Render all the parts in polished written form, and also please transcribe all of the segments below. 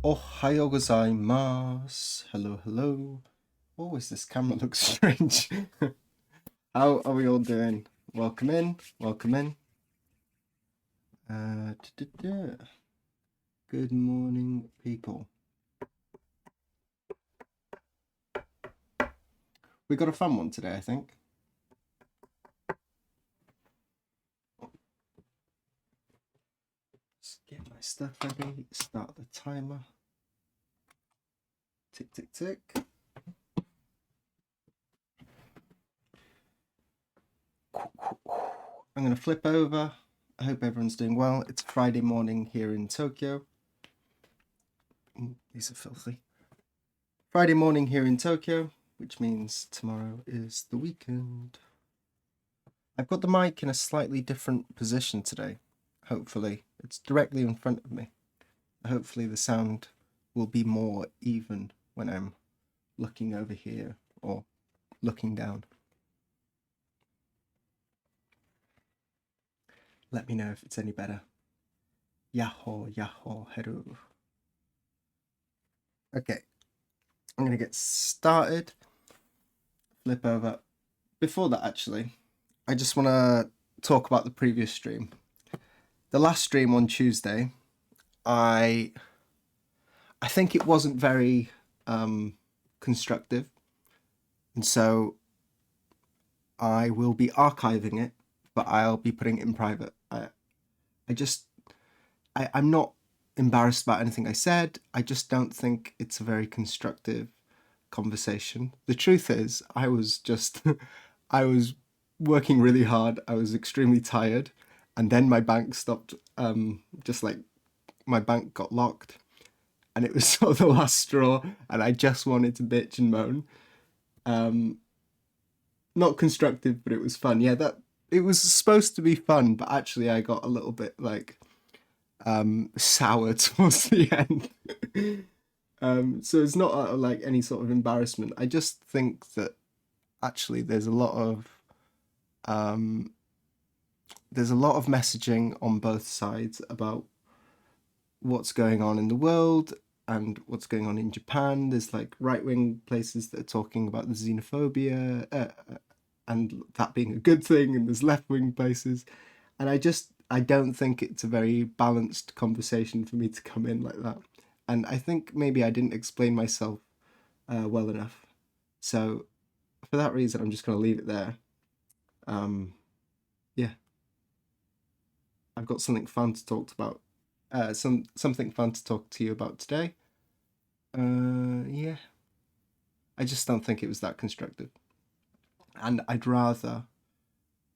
Ohayo gozaimasu. Hello, hello. Always this camera looks strange. How are we all doing? Welcome in, welcome in. Good morning, people. We got a fun one today, I think. Let's get my stuff ready, start the timer. Tick, tick, tick. I'm going to flip over. I hope everyone's doing well. It's Friday morning here in Tokyo. These are filthy. Friday morning here in Tokyo, which means tomorrow is the weekend. I've got the mic in a slightly different position today. Hopefully, it's directly in front of me. Hopefully the sound will be more even when I'm looking over here or looking down. Let me know if it's any better. Yahoo, yahoo, hello. Okay, I'm going to get started. Flip over. Before that, actually, I just want to talk about the previous stream. The last stream on Tuesday, I think it wasn't very constructive, and so I will be archiving it, but I'll be putting it in private. I'm not embarrassed about anything I said. I just don't think it's a very constructive conversation. The truth is, I was working really hard. I was extremely tired, and then my bank stopped. Just like my bank got locked, and it was sort of the last straw. And I just wanted to bitch and moan. Not constructive, but it was fun. Yeah, it was supposed to be fun, but actually, I got a little bit like sour towards the end. So it's not out of like any sort of embarrassment. I just think that actually there's a lot of messaging on both sides about what's going on in the world and what's going on in Japan. There's like right-wing places that are talking about the xenophobia and that being a good thing, and there's left-wing places, and I don't think it's a very balanced conversation for me to come in like that. And I think maybe I didn't explain myself well enough. So for that reason, I'm just going to leave it there. Yeah. I've got something fun to talk about. Something fun to talk to you about today. Yeah. I just don't think it was that constructive. And I'd rather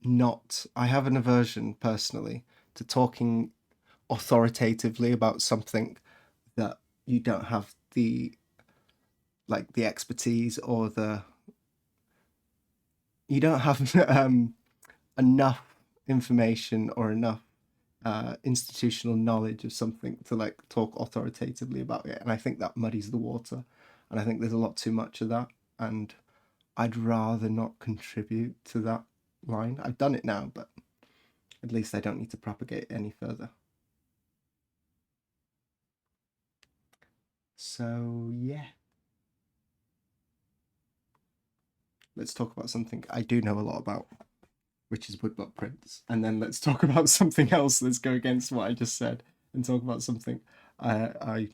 not. I have an aversion personally to talking authoritatively about something that you don't have the expertise or the you don't have enough information or enough institutional knowledge of something to like talk authoritatively about it. And I think that muddies the water. And I think there's a lot too much of that. And I'd rather not contribute to that line. I've done it now, but at least I don't need to propagate it any further. So, yeah. Let's talk about something I do know a lot about, which is woodblock prints. And then let's talk about something else that's go against what I just said and talk about something I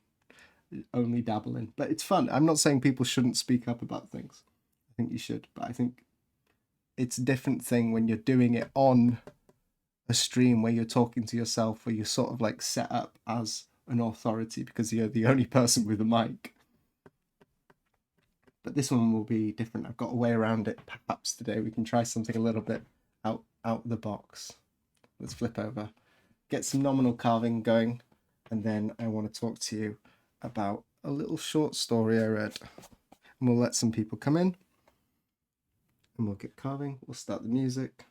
only dabble in. But it's fun. I'm not saying people shouldn't speak up about things. I think you should. But I think it's a different thing when you're doing it on a stream where you're talking to yourself, where you're sort of like set up as an authority because you're the only person with a mic. But this one will be different. I've got a way around it. Perhaps today we can try something a little bit out the box. Let's flip over, get some nominal carving going, and then I want to talk to you about a little short story I read. And we'll let some people come in and we'll get carving. We'll start the music.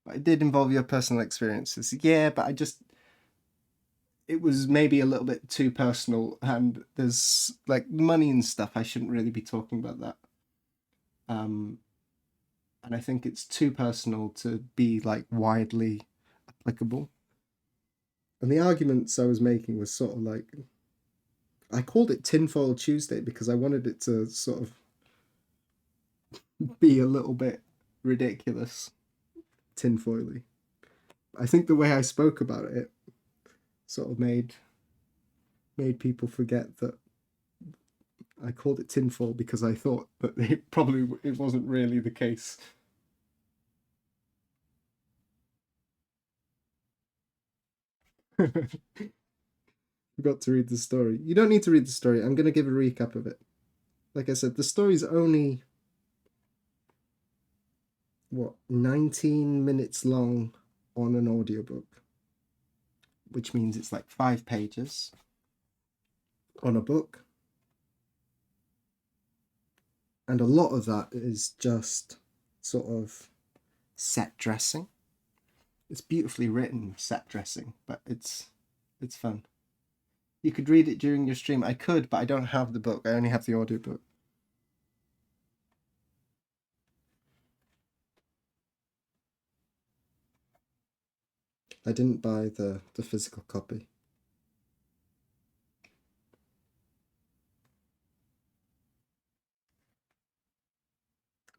But it did involve your personal experiences. Yeah, but it was maybe a little bit too personal, and there's like money and stuff. I shouldn't really be talking about that. And I think it's too personal to be like widely applicable. And the arguments I was making was sort of like, I called it Tinfoil Tuesday because I wanted it to sort of be a little bit ridiculous, tinfoily. I think the way I spoke about it sort of made people forget that I called it tinfoil because I thought that it wasn't really the case. Forgot to read the story. You don't need to read the story. I'm going to give a recap of it. Like I said, the story's only 19 minutes long on an audiobook, which means it's like 5 pages on a book. And a lot of that is just sort of set dressing. It's beautifully written set dressing, but it's fun. You could read it during your stream. I could, but I don't have the book. I only have the audiobook. I didn't buy the physical copy.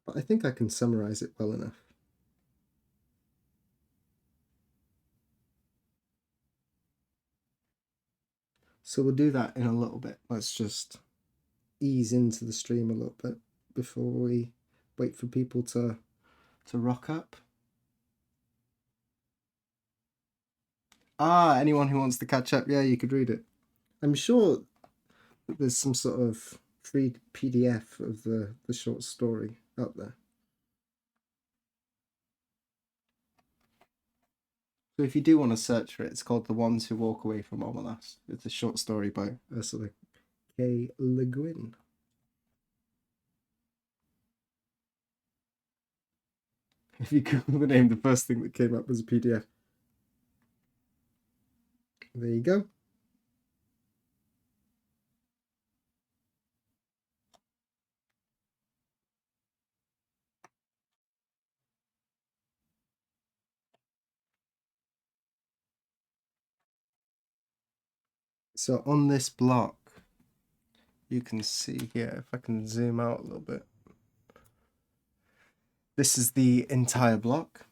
But I think I can summarize it well enough. So we'll do that in a little bit. Let's just ease into the stream a little bit before we wait for people to rock up. Anyone who wants to catch up, yeah, you could read it. I'm sure that there's some sort of free PDF of the short story out there. So if you do want to search for it, it's called The Ones Who Walk Away from Omelas. It's a short story by Ursula K. Le Guin. If you Google the name, the first thing that came up was a PDF. There you go. So on this block, you can see here, if I can zoom out a little bit, this is the entire block.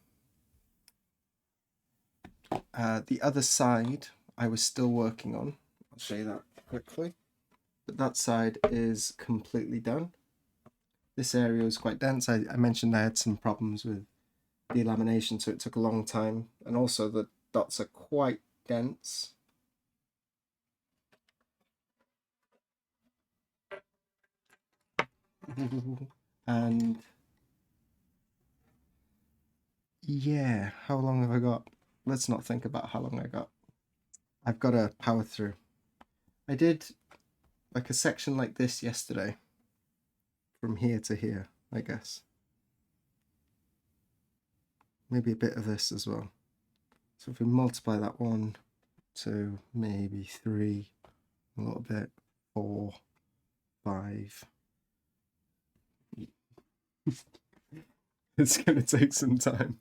The other side I was still working on. I'll show you that quickly. But that side is completely done. This area was quite dense. I mentioned I had some problems with delamination, so it took a long time. And also the dots are quite dense. And yeah, how long have I got? Let's not think about how long I got. I've got to power through. I did like a section like this yesterday, from here to here, I guess. Maybe a bit of this as well. So if we multiply that 1, 2, maybe 3, a little bit, 4, 5. It's going to take some time.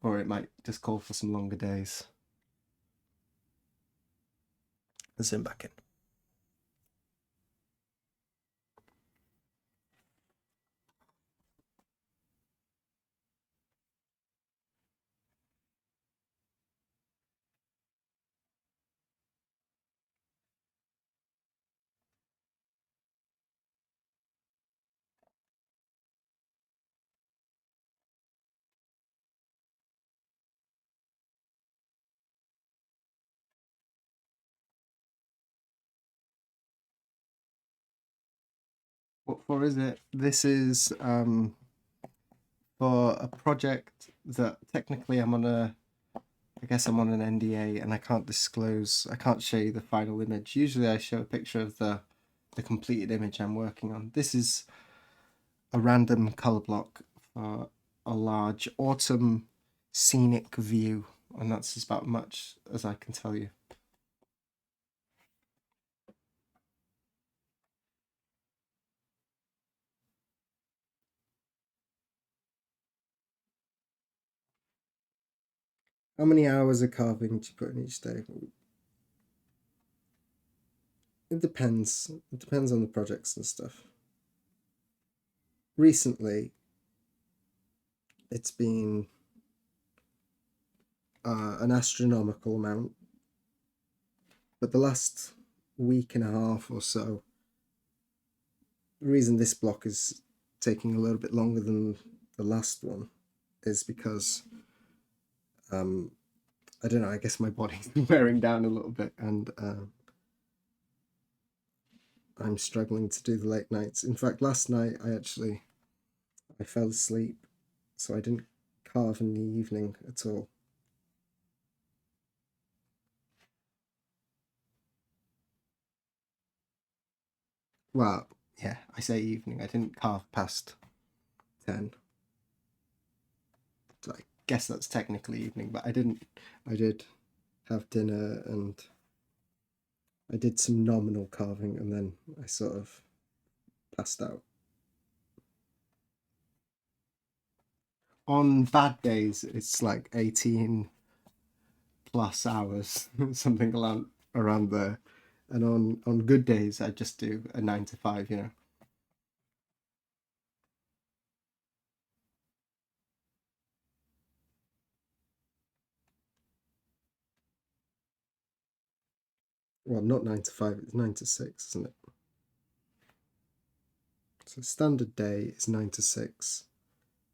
Or it might just call for some longer days. Let's zoom back in. What for is it? This is for a project that technically I guess I'm on an NDA and I can't disclose, I can't show you the final image. Usually I show a picture of the completed image I'm working on. This is a random color block for a large autumn scenic view, and that's about much as I can tell you. How many hours of carving do you put in each day? It depends. It depends on the projects and stuff. Recently, it's been an astronomical amount, but the last week and a half or so, the reason this block is taking a little bit longer than the last one is because I don't know, I guess my body's wearing down a little bit, and I'm struggling to do the late nights. In fact, last night I fell asleep, so I didn't carve in the evening at all. Well, yeah, I say evening. I didn't carve past 10. So I guess that's technically evening, but I didn't. I did have dinner and I did some nominal carving, and then I sort of passed out. On bad days, it's like 18 plus hours, something around there. And on good days, I just do a 9 to 5. Well, not 9 to 5, it's 9 to 6, isn't it? So standard day is 9 to 6,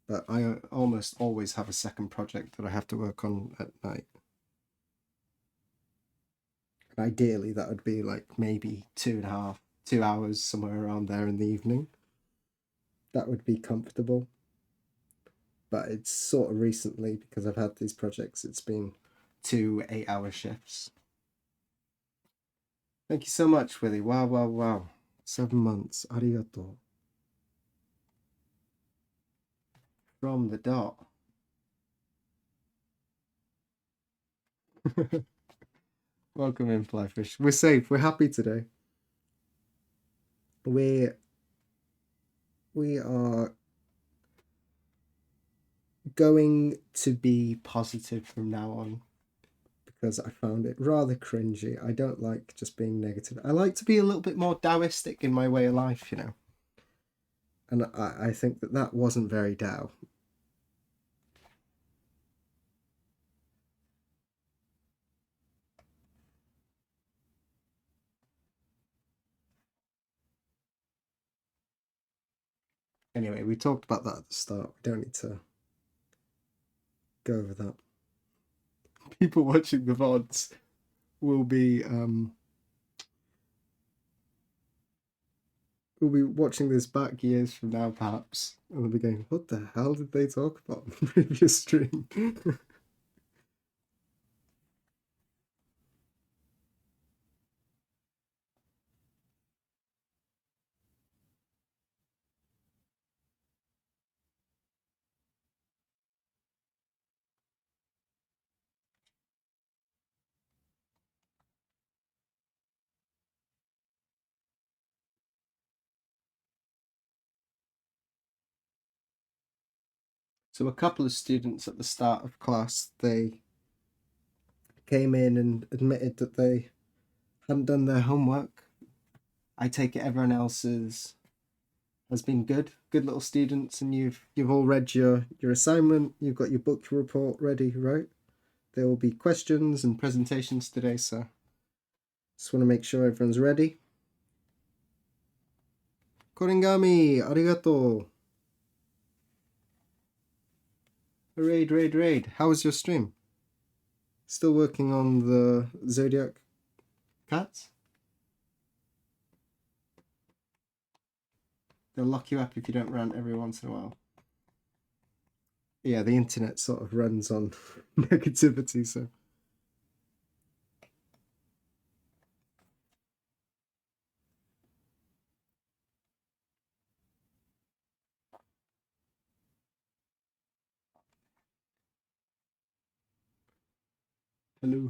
but I almost always have a second project that I have to work on at night. And ideally, that would be like maybe 2.5, 2 hours, somewhere around there in the evening. That would be comfortable. But it's sort of recently, because I've had these projects, it's been 2 8-hour shifts. Thank you so much, Willie. Wow, wow, wow. 7 months. Arigato. From the dot. Welcome in, Flyfish. We're safe. We're happy today. We are going to be positive from now on, because I found it rather cringy. I don't like just being negative. I like to be a little bit more Taoistic in my way of life. And I think that wasn't very Tao. Anyway, we talked about that at the start. We don't need to go over that. People watching the VODs will be we'll be watching this back years from now, perhaps, and we'll be going, "What the hell did they talk about in the previous stream?" So a couple of students at the start of class, they came in and admitted that they hadn't done their homework. I take it everyone else's has been good little students, and you've all read your assignment. You've got your book report ready, right? There will be questions and presentations today, so just want to make sure everyone's ready. Koringami, arigato. Raid. How was your stream? Still working on the Zodiac cats? They'll lock you up if you don't rant every once in a while. Yeah, the internet sort of runs on negativity, so. Hello.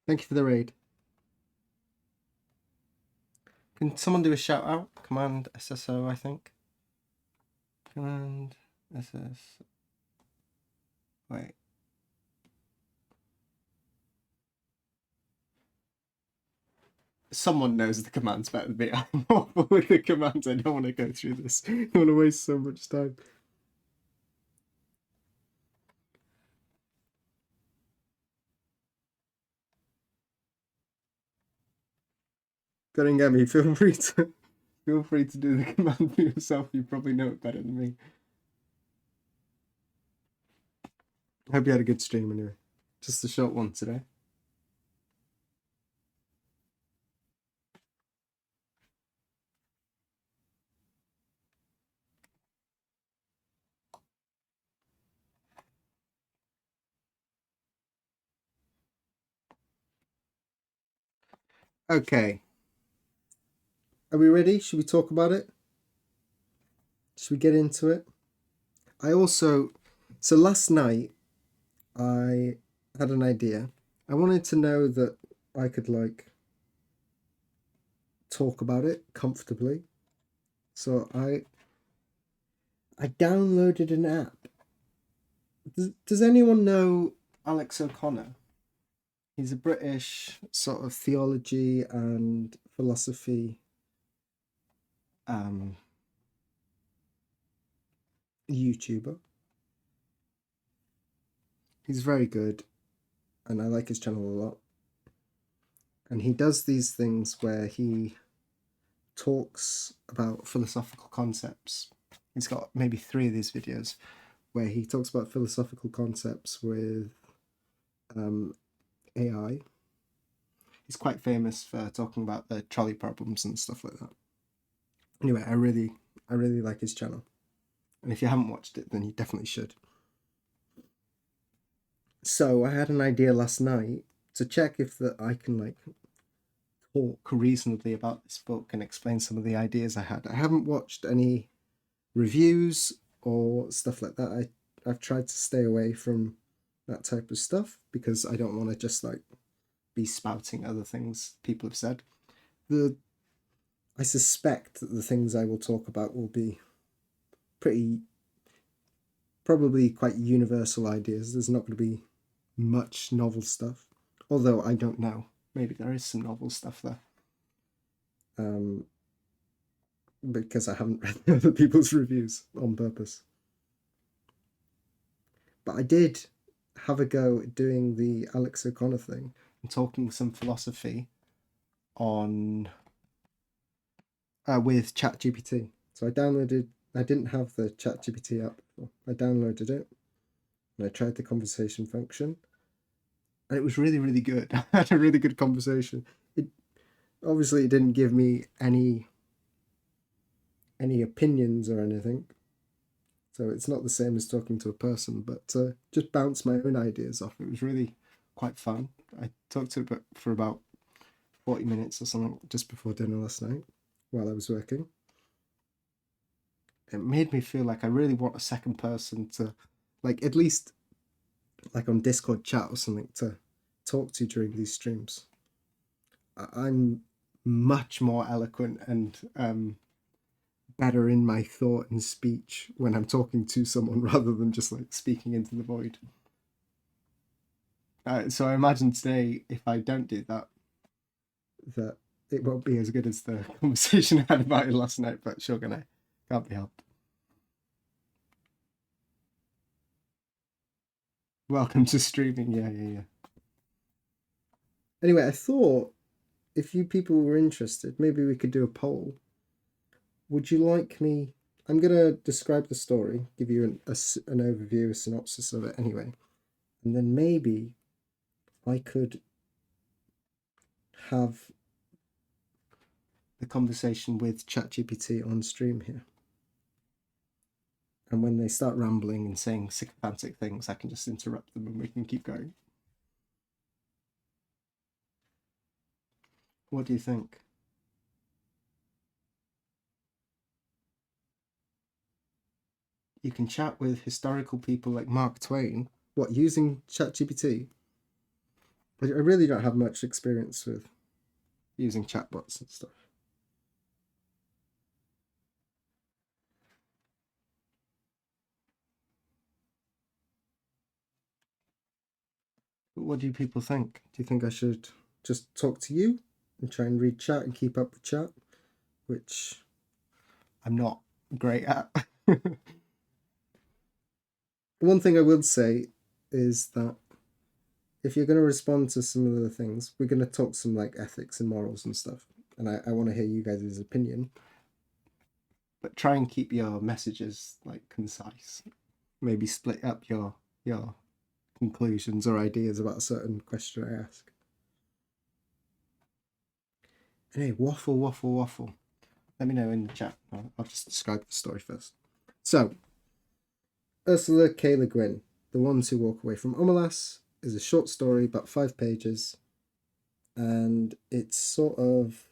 Thank you for the raid. Can someone do a shout out? Command SSO, I think. Command SS. Wait. Someone knows the commands better than me. I'm awful with the commands. I don't want to go through this. I don't want to waste so much time. Koringami, feel free to do the command for yourself. You probably know it better than me. Hope you had a good stream anyway. Just a short one today. Okay. Are we ready? Should we talk about it? Should we get into it? So last night I had an idea. I wanted to know that I could talk about it comfortably. So I downloaded an app. Does anyone know Alex O'Connor? He's a British sort of theology and philosophy YouTuber. He's very good, and I like his channel a lot. And he does these things where he talks about philosophical concepts. He's got maybe 3 of these videos where he talks about philosophical concepts with AI. He's quite famous for talking about the trolley problems and stuff like that. Anyway, I really like his channel. And if you haven't watched it, then you definitely should. So I had an idea last night to check if I can talk reasonably about this book and explain some of the ideas I had. I haven't watched any reviews or stuff like that. I've tried to stay away from that type of stuff because I don't want to just be spouting other things people have said. I suspect that the things I will talk about will be probably quite universal ideas. There's not going to be much novel stuff, although I don't know. Maybe there is some novel stuff there. Because I haven't read other people's reviews on purpose. But I did have a go at doing the Alex O'Connor thing and talking some philosophy on with ChatGPT. So I didn't have the ChatGPT app before. I downloaded it and I tried the conversation function, and it was really, really good. I had a really good conversation. It obviously it didn't give me any opinions or anything, so it's not the same as talking to a person, but just bounce my own ideas off. It was really quite fun. I talked to it for about 40 minutes or something just before dinner last night while I was working. It made me feel like I really want a second person to, like, at least like on Discord chat or something to talk to during these streams. I'm much more eloquent and better in my thought and speech when I'm talking to someone rather than just like speaking into the void. So I imagine today, if I don't do that, that it won't be as good as the conversation I had about it last night, but sure, can't be helped. Welcome to streaming. Yeah. Anyway, I thought if you people were interested, maybe we could do a poll. Would you like me? I'm going to describe the story, give you an overview, a synopsis of it anyway. And then maybe I could have the conversation with ChatGPT on stream here. And when they start rambling and saying sycophantic things, I can just interrupt them and we can keep going. What do you think? You can chat with historical people like Mark Twain. What, using ChatGPT? I really don't have much experience with using chatbots and stuff. But what do you people think? Do you think I should just talk to you and try and read chat and keep up with chat, which I'm not great at? One thing I will say is that if you're going to respond to some of the things, we're going to talk some like ethics and morals and stuff, and I want to hear you guys' opinion. But try and keep your messages like concise. Maybe split up your conclusions or ideas about a certain question I ask. Anyway, waffle. Let me know in the chat. I'll just describe the story first. So, Ursula K. Le Guin, The Ones Who Walk Away from Omelas, is a short story, about 5 pages, and it's sort of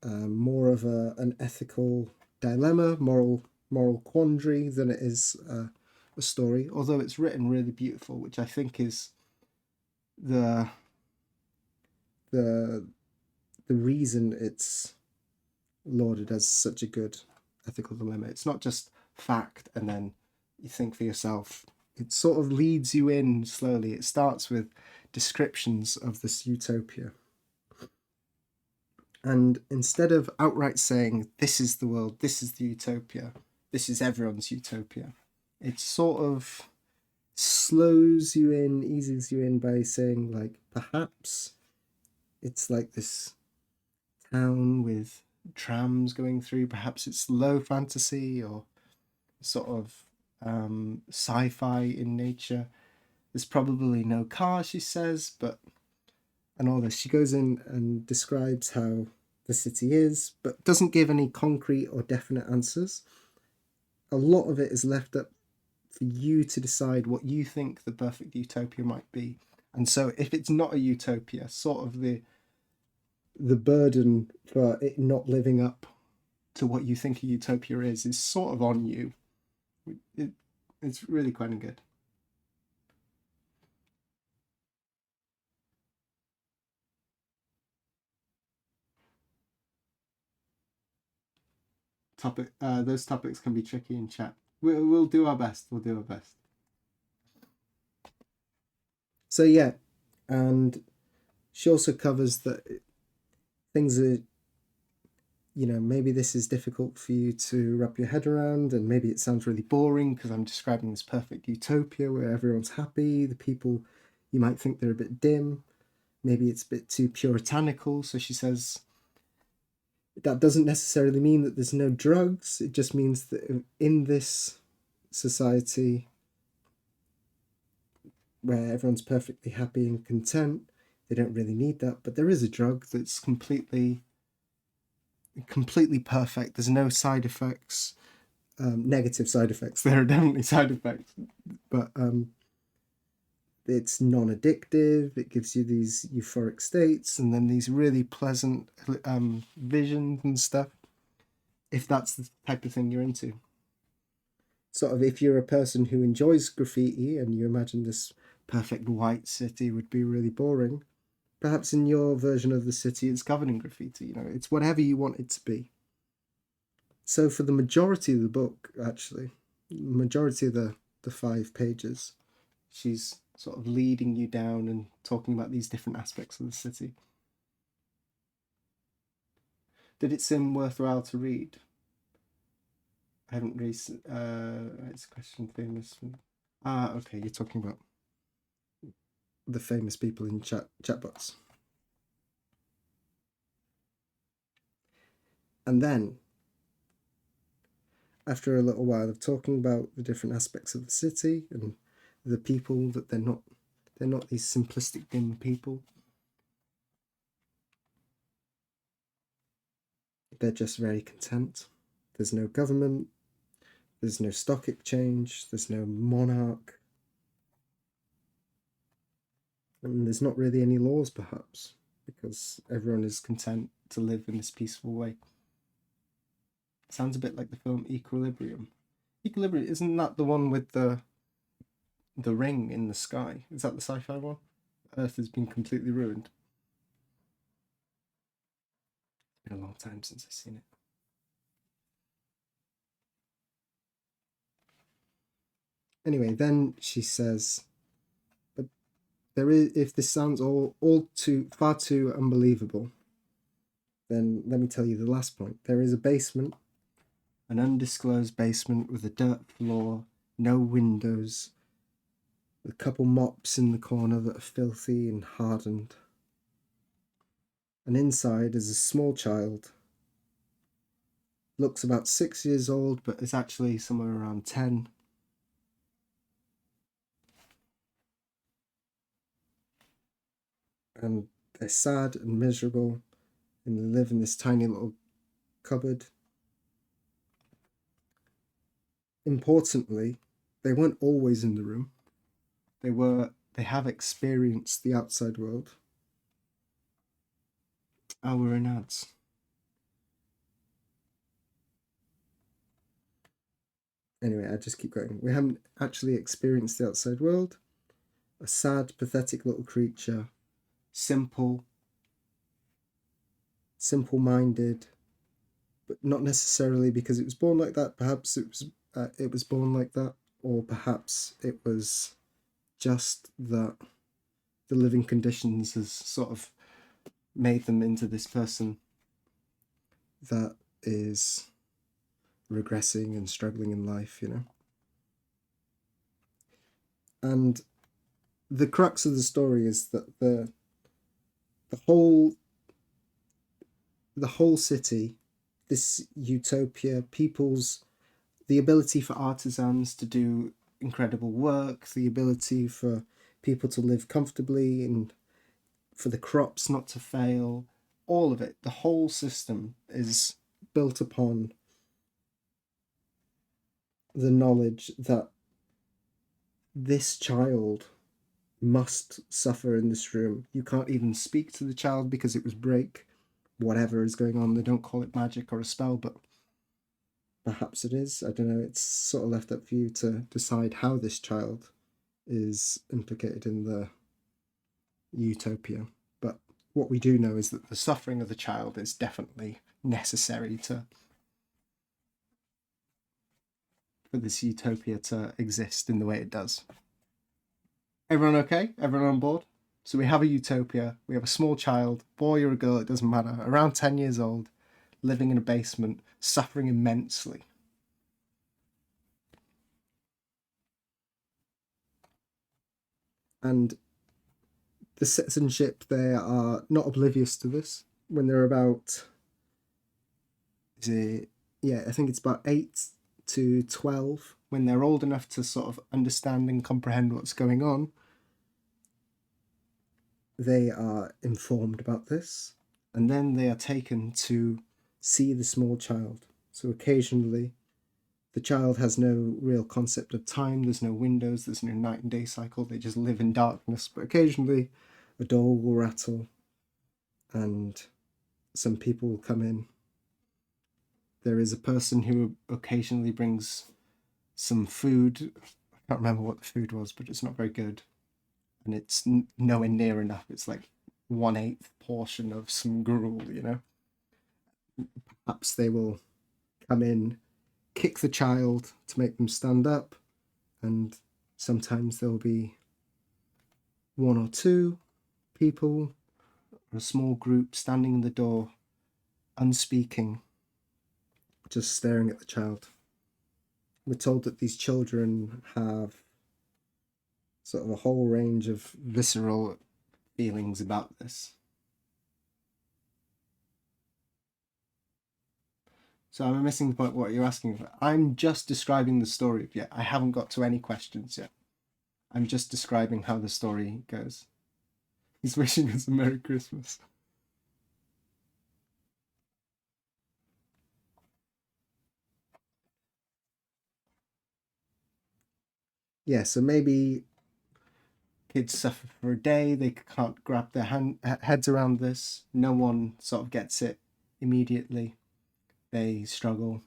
more of an ethical dilemma, moral quandary than it is a story. Although it's written really beautiful, which I think is the reason it's lauded as such a good ethical dilemma. It's not just fact and then you think for yourself. It sort of leads you in slowly. It starts with descriptions of this utopia. And instead of outright saying, this is the world, this is the utopia, this is everyone's utopia, it sort of slows you in, eases you in by saying, like, perhaps it's like this town with trams going through, perhaps it's low fantasy or sort of sci-fi in nature. There's probably no car, she says, but and all this. She goes in and describes how the city is, but doesn't give any concrete or definite answers. A lot of it is left up for you to decide what you think the perfect utopia might be. And so if it's not a utopia, sort of the burden for it not living up to what you think a utopia is sort of on you. It's really quite good. Those topics can be tricky in chat. We'll do our best. So yeah, and she also covers that things are, maybe this is difficult for you to wrap your head around, and maybe it sounds really boring because I'm describing this perfect utopia where everyone's happy. The people, you might think they're a bit dim. Maybe it's a bit too puritanical. So she says that doesn't necessarily mean that there's no drugs. It just means that in this society, where everyone's perfectly happy and content. They don't really need that, but there is a drug that's completely perfect. There's no side effects, negative side effects. There are definitely side effects, but it's non-addictive. It gives you these euphoric states and then these really pleasant visions and stuff, if that's the type of thing you're into. Sort of, if you're a person who enjoys graffiti and you imagine this perfect white city would be really boring, perhaps in your version of the city it's covered in graffiti. It's whatever you want it to be. So for the majority of the book, actually, majority of the 5 pages, she's sort of leading you down and talking about these different aspects of the city. Did it seem worthwhile to read? I haven't read. It's a question famous. Okay, you're talking about the famous people in chatbots. And then, after a little while of talking about the different aspects of the city and the people, that they're not these simplistic dim people. They're just very content. There's no government. There's no stock exchange. There's no monarch. And there's not really any laws, perhaps, because everyone is content to live in this peaceful way. Sounds a bit like the film Equilibrium. Equilibrium, isn't that the one with the ring in the sky? Is that the sci-fi one? Earth has been completely ruined. It's been a long time since I've seen it. Anyway, then she says, but there is, if this sounds far too unbelievable, then let me tell you the last point. There is a basement, an undisclosed basement with a dirt floor, no windows, a couple mops in the corner that are filthy and hardened. And inside is a small child. Looks about 6 years old, but is actually somewhere around 10. And they're sad and miserable, and they live in this tiny little cupboard. Importantly, they weren't always in the room. They have experienced the outside world. We're in ads. Anyway, I just keep going. We haven't actually experienced the outside world. A sad, pathetic little creature, simple-minded, but not necessarily because it was born like that. Perhaps it was born like that, or perhaps it was just that the living conditions has sort of made them into this person that is regressing and struggling in life, And the crux of the story is that the whole city, this utopia, the ability for artisans to do incredible work, the ability for people to live comfortably and for the crops not to fail, all of it, the whole system is built upon the knowledge that this child must suffer in this room. You can't even speak to the child because it was break. Whatever is going on, they don't call it magic or a spell, but perhaps it is. I don't know. It's sort of left up for you to decide how this child is implicated in the utopia. But what we do know is that the suffering of the child is definitely necessary for this utopia to exist in the way it does. Everyone okay? Everyone on board? So we have a utopia. We have a small child, boy or a girl, it doesn't matter, around 10 years old, living in a basement, suffering immensely. And the citizenship, they are not oblivious to this. When they're about, I think it's about 8 to 12, when they're old enough to sort of understand and comprehend what's going on, they are informed about this, and then they are taken to see the small child. So occasionally, the child has no real concept of time, there's no windows, there's no night and day cycle, they just live in darkness. But occasionally, a door will rattle and some people will come in. There is a person who occasionally brings some food. I can't remember what the food was, but it's not very good. And it's nowhere near enough. It's like 1/8 portion of some gruel, you know? Perhaps they will come in, kick the child to make them stand up, and sometimes there'll be one or two people, or a small group standing in the door, unspeaking, just staring at the child. We're told that these children have sort of a whole range of visceral feelings about this. So I'm missing the point what you're asking for. I'm just describing the story yet. I haven't got to any questions yet. I'm just describing how the story goes. He's wishing us a Merry Christmas. Yeah, so maybe kids suffer for a day, they can't grab their heads around this, no one sort of gets it immediately, they struggle.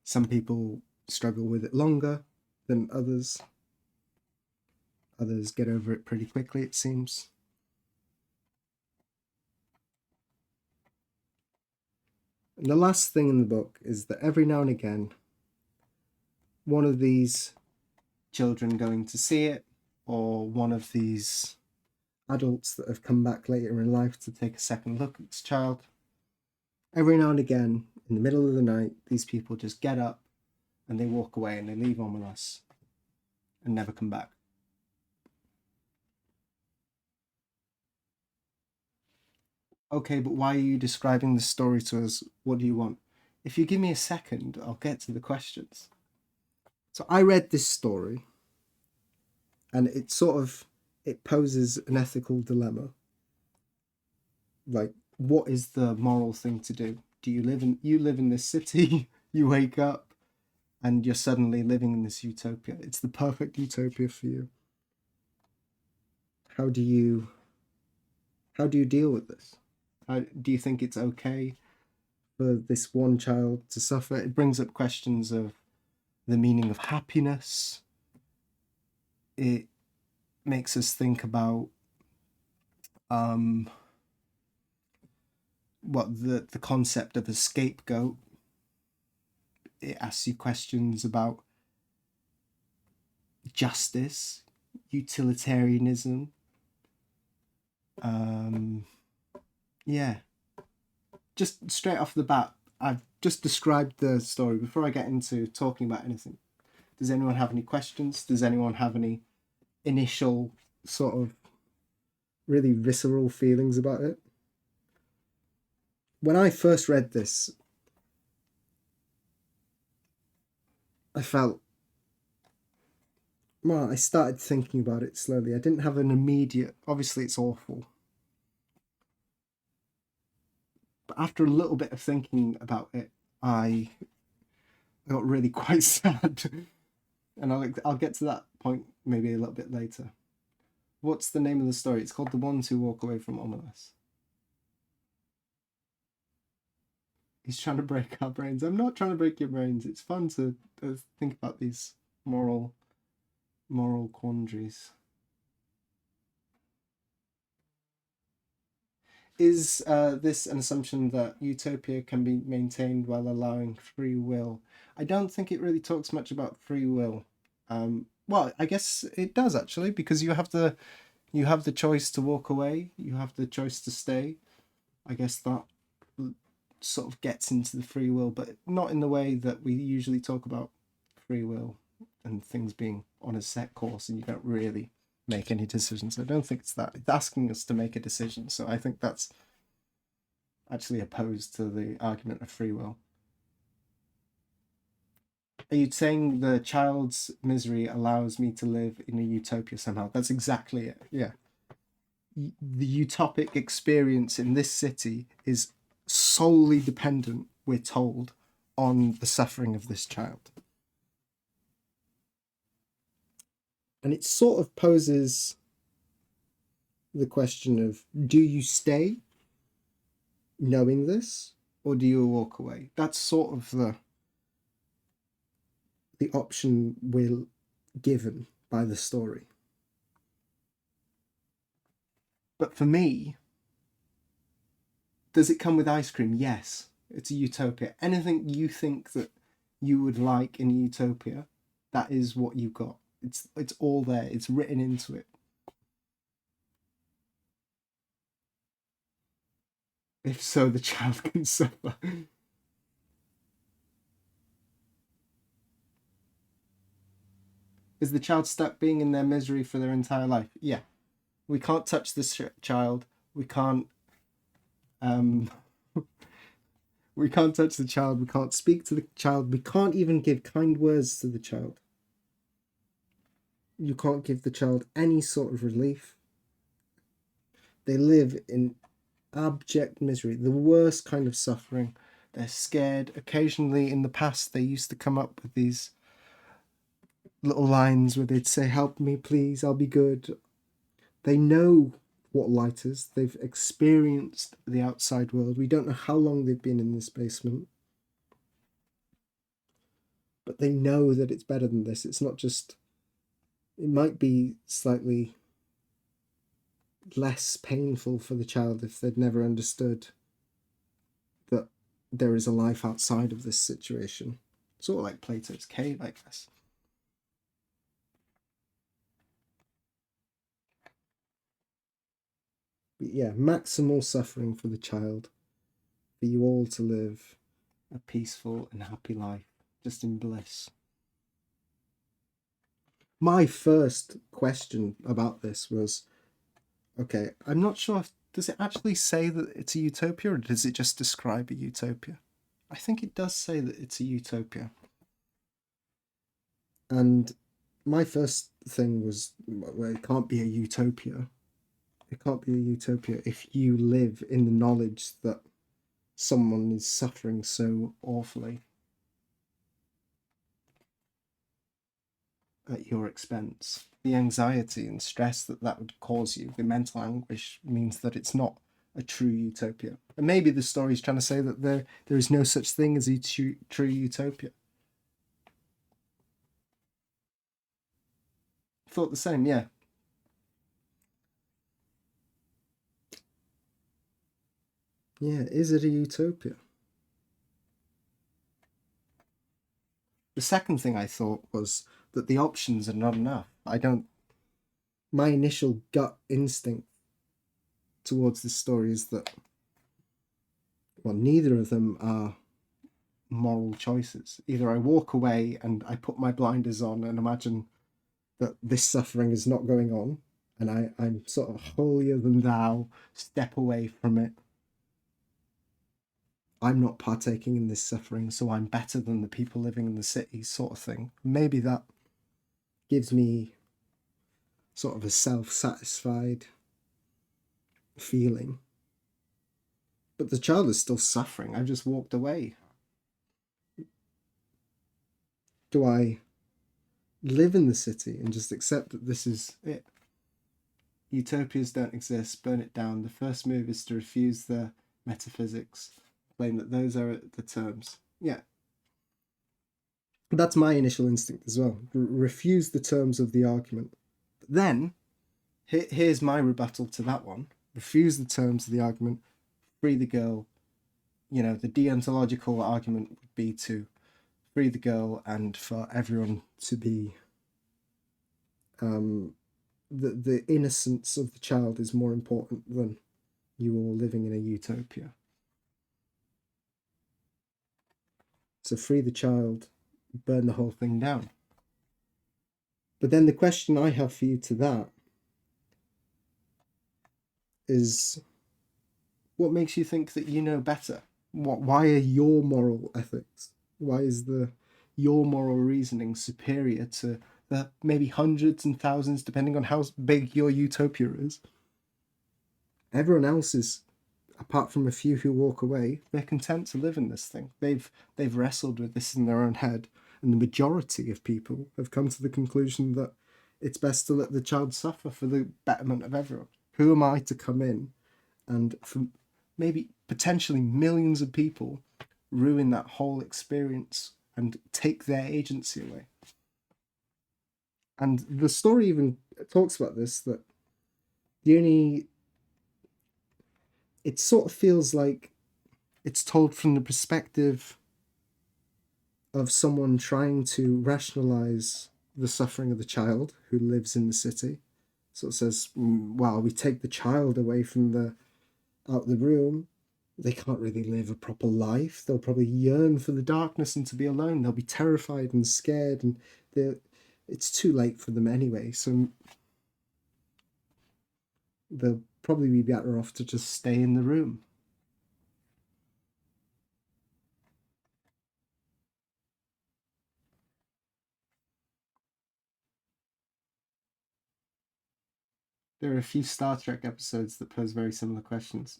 Some people struggle with it longer than others. Others get over it pretty quickly, it seems. And the last thing in the book is that every now and again, one of these children going to see it, or one of these adults that have come back later in life to take a second look at this child, every now and again, in the middle of the night, these people just get up and they walk away and they leave Omelas and never come back. Okay, but why are you describing the story to us? What do you want? If you give me a second, I'll get to the questions. So I read this story and it poses an ethical dilemma. Like, what is the moral thing to do? Do you live in this city, you wake up and you're suddenly living in this utopia. It's the perfect utopia for you. How do you deal with this? Do you think it's okay for this one child to suffer? It brings up questions of the meaning of happiness. It makes us think about what the concept of a scapegoat. It asks you questions about justice, utilitarianism. Yeah, just straight off the bat, I've just described the story. Before I get into talking about anything, does anyone have any questions? Does anyone have any initial sort of really visceral feelings about it? When I first read this, I felt, well, I started thinking about it slowly. I didn't have an immediate, obviously, it's awful. But after a little bit of thinking about it, I got really quite sad. And I'll get to that point maybe a little bit later. What's the name of the story? It's called The Ones Who Walk Away from Omelas. He's trying to break our brains. I'm not trying to break your brains. It's fun to think about these moral quandaries. Is this an assumption that utopia can be maintained while allowing free will? I don't think it really talks much about free will. Well, I guess it does actually, because you have the choice to walk away, you have the choice to stay. I guess that sort of gets into the free will, but not in the way that we usually talk about free will and things being on a set course and you don't really make any decisions. I don't think it's that. It's asking us to make a decision. So I think that's actually opposed to the argument of free will. Are you saying the child's misery allows me to live in a utopia somehow? That's exactly it. Yeah. The utopic experience in this city is solely dependent, we're told, on the suffering of this child. And it sort of poses the question of, do you stay knowing this, or do you walk away? That's sort of the option we're given by the story. But for me, does it come with ice cream? Yes. It's a utopia. Anything you think that you would like in a utopia, that is what you got. It's all there. It's written into it. If so, the child can suffer. Is the child stuck being in their misery for their entire life? Yeah. We can't touch this child. We can't um we can't touch the child. We can't speak to the child. We can't even give kind words to the child. You can't give the child any sort of relief. They live in abject misery, the worst kind of suffering. They're scared. Occasionally in the past, they used to come up with these little lines where they'd say, "Help me, please, I'll be good." They know what light is. They've experienced the outside world. We don't know how long they've been in this basement, but they know that it's better than this. It's not just, it might be slightly less painful for the child if they'd never understood that there is a life outside of this situation. Sort of like Plato's cave, I guess. But yeah, maximal suffering for the child, for you all to live a peaceful and happy life, just in bliss. My first question about this was, okay, I'm not sure if, does it actually say that it's a utopia, or does it just describe a utopia? I think it does say that it's a utopia. And my first thing was, well, it can't be a utopia. It can't be a utopia if you live in the knowledge that someone is suffering so awfully at your expense. The anxiety and stress that that would cause you, the mental anguish, means that it's not a true utopia. And maybe the story is trying to say that there is no such thing as a true utopia. Thought the same, yeah. Yeah, is it a utopia? The second thing I thought was that the options are not enough. I don't. My initial gut instinct towards this story is that, well, neither of them are moral choices. Either I walk away and I put my blinders on and imagine that this suffering is not going on, and I'm sort of holier than thou, step away from it. I'm not partaking in this suffering, so I'm better than the people living in the city, sort of thing. Maybe that gives me sort of a self-satisfied feeling. But the child is still suffering. I've just walked away. Do I live in the city and just accept that this is it? Utopias don't exist, burn it down. The first move is to refuse the metaphysics, claim that those are the terms. Yeah. That's my initial instinct as well. Refuse the terms of the argument. But then, here's my rebuttal to that one. Refuse the terms of the argument, free the girl. You know, the deontological argument would be to free the girl and for everyone to be the innocence of the child is more important than you all living in a utopia. So free the child, burn the whole thing down. But then the question I have for you to that is, what makes you think that you know better? Why are your moral ethics? Why is the your moral reasoning superior to the maybe hundreds and thousands, depending on how big your utopia is. Everyone else is, apart from a few who walk away, they're content to live in this thing. They've wrestled with this in their own head, and the majority of people have come to the conclusion that it's best to let the child suffer for the betterment of everyone. Who am I to come in and, for maybe potentially millions of people, ruin that whole experience and take their agency away? And the story even talks about this, that the only, it sort of feels like it's told from the perspective of someone trying to rationalize the suffering of the child who lives in the city. So it says, well, we take the child away from the out of the room. They can't really live a proper life. They'll probably yearn for the darkness and to be alone. They'll be terrified and scared, and it's too late for them anyway. So they'll probably be better off to just stay in the room. There are a few Star Trek episodes that pose very similar questions.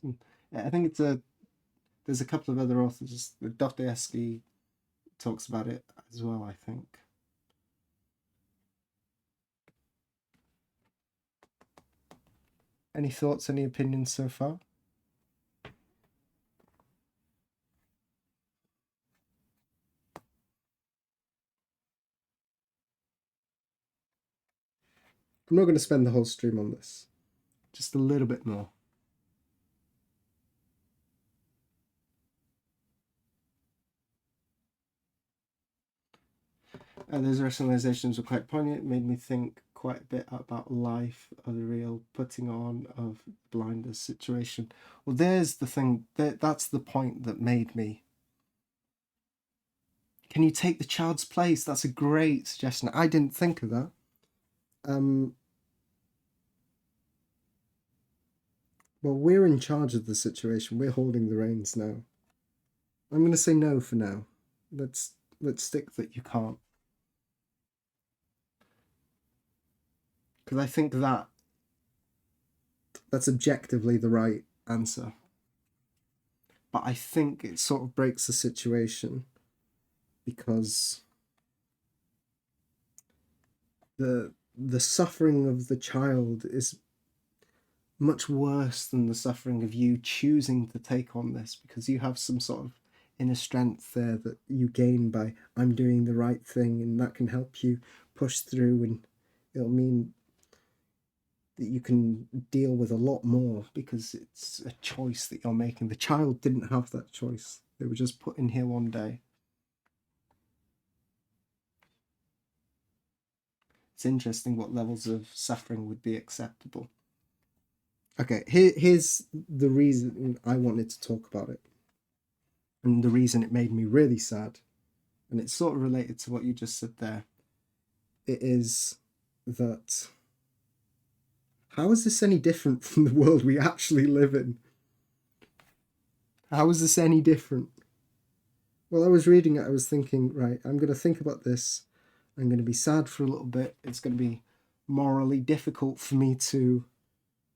I think there's a couple of other authors. Dostoevsky talks about it as well, I think. Any thoughts, any opinions so far? I'm not going to spend the whole stream on this. Just a little bit more. Those rationalizations were quite poignant. It made me think quite a bit about life, of the real putting on of blinders situation. Well, there's the thing. That's the point that made me. Can you take the child's place? That's a great suggestion. I didn't think of that. Well, we're in charge of the situation. We're holding the reins now. I'm going to say no for now. Let's stick that you can't. Because I think that's objectively the right answer. But I think it sort of breaks the situation because the suffering of the child is much worse than the suffering of you choosing to take on this, because you have some sort of inner strength there that you gain by I'm doing the right thing, and that can help you push through, and it'll mean that you can deal with a lot more because it's a choice that you're making. The child didn't have that choice. They were just put in here one day. It's interesting what levels of suffering would be acceptable. Okay, here's the reason I wanted to talk about it, and the reason it made me really sad, and it's sort of related to what you just said there. It is that how is this any different from the world we actually live in? How is this any different? While I was reading it, I was thinking, right, I'm going to think about this. I'm going to be sad for a little bit. It's going to be morally difficult for me to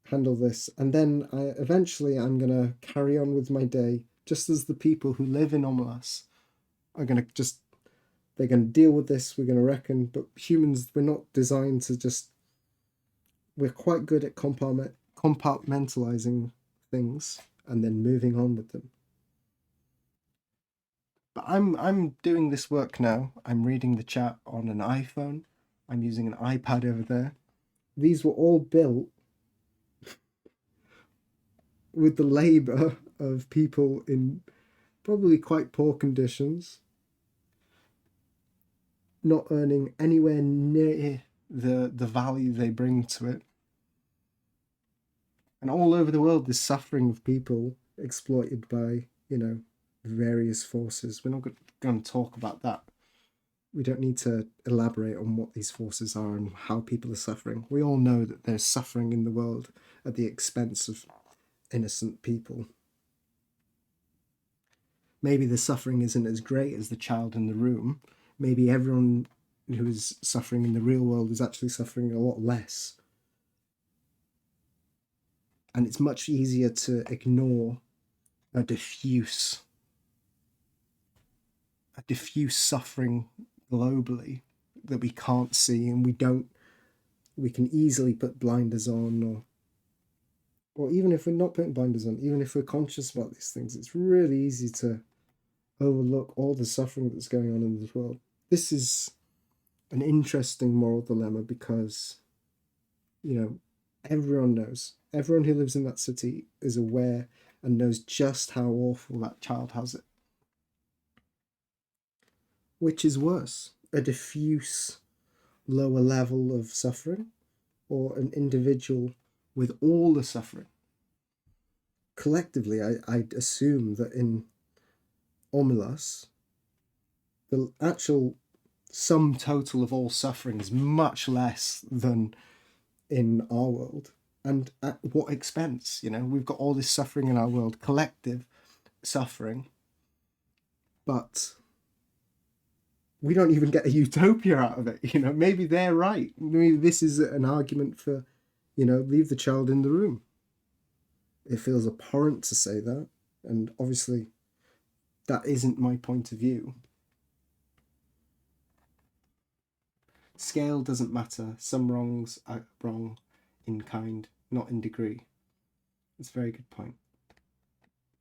handle this. And then eventually I'm going to carry on with my day, just as the people who live in Omelas are going to just, they're going to deal with this. We're going to reckon. But humans, we're not designed to just, we're quite good at compartmentalizing things and then moving on with them. But I'm doing this work now. I'm reading the chat on an iPhone. I'm using an iPad over there. These were all built with the labor of people in probably quite poor conditions, not earning anywhere near the value they bring to it. And all over the world, there's suffering of people exploited by, various forces. We're not going to talk about that. We don't need to elaborate on what these forces are and how people are suffering. We all know that there's suffering in the world at the expense of innocent people. Maybe the suffering isn't as great as the child in the room. maybe everyone who is suffering in the real world is actually suffering a lot less. And it's much easier to ignore a diffuse suffering globally that we can't see, and we can easily put blinders on, or even if we're not putting blinders on, even if we're conscious about these things, it's really easy to overlook all the suffering that's going on in this world. This is an interesting moral dilemma because, everyone knows. Everyone who lives in that city is aware and knows just how awful that child has it. Which is worse, a diffuse lower level of suffering or an individual with all the suffering? Collectively, I'd assume that in Omelas, the actual sum total of all suffering is much less than in our world. And at what expense? We've got all this suffering in our world, collective suffering, but we don't even get a utopia out of it. Maybe they're right. Maybe this is an argument for, leave the child in the room. It feels abhorrent to say that, and obviously that isn't my point of view. Scale doesn't matter. Some wrongs are wrong in kind, not in degree. It's a very good point.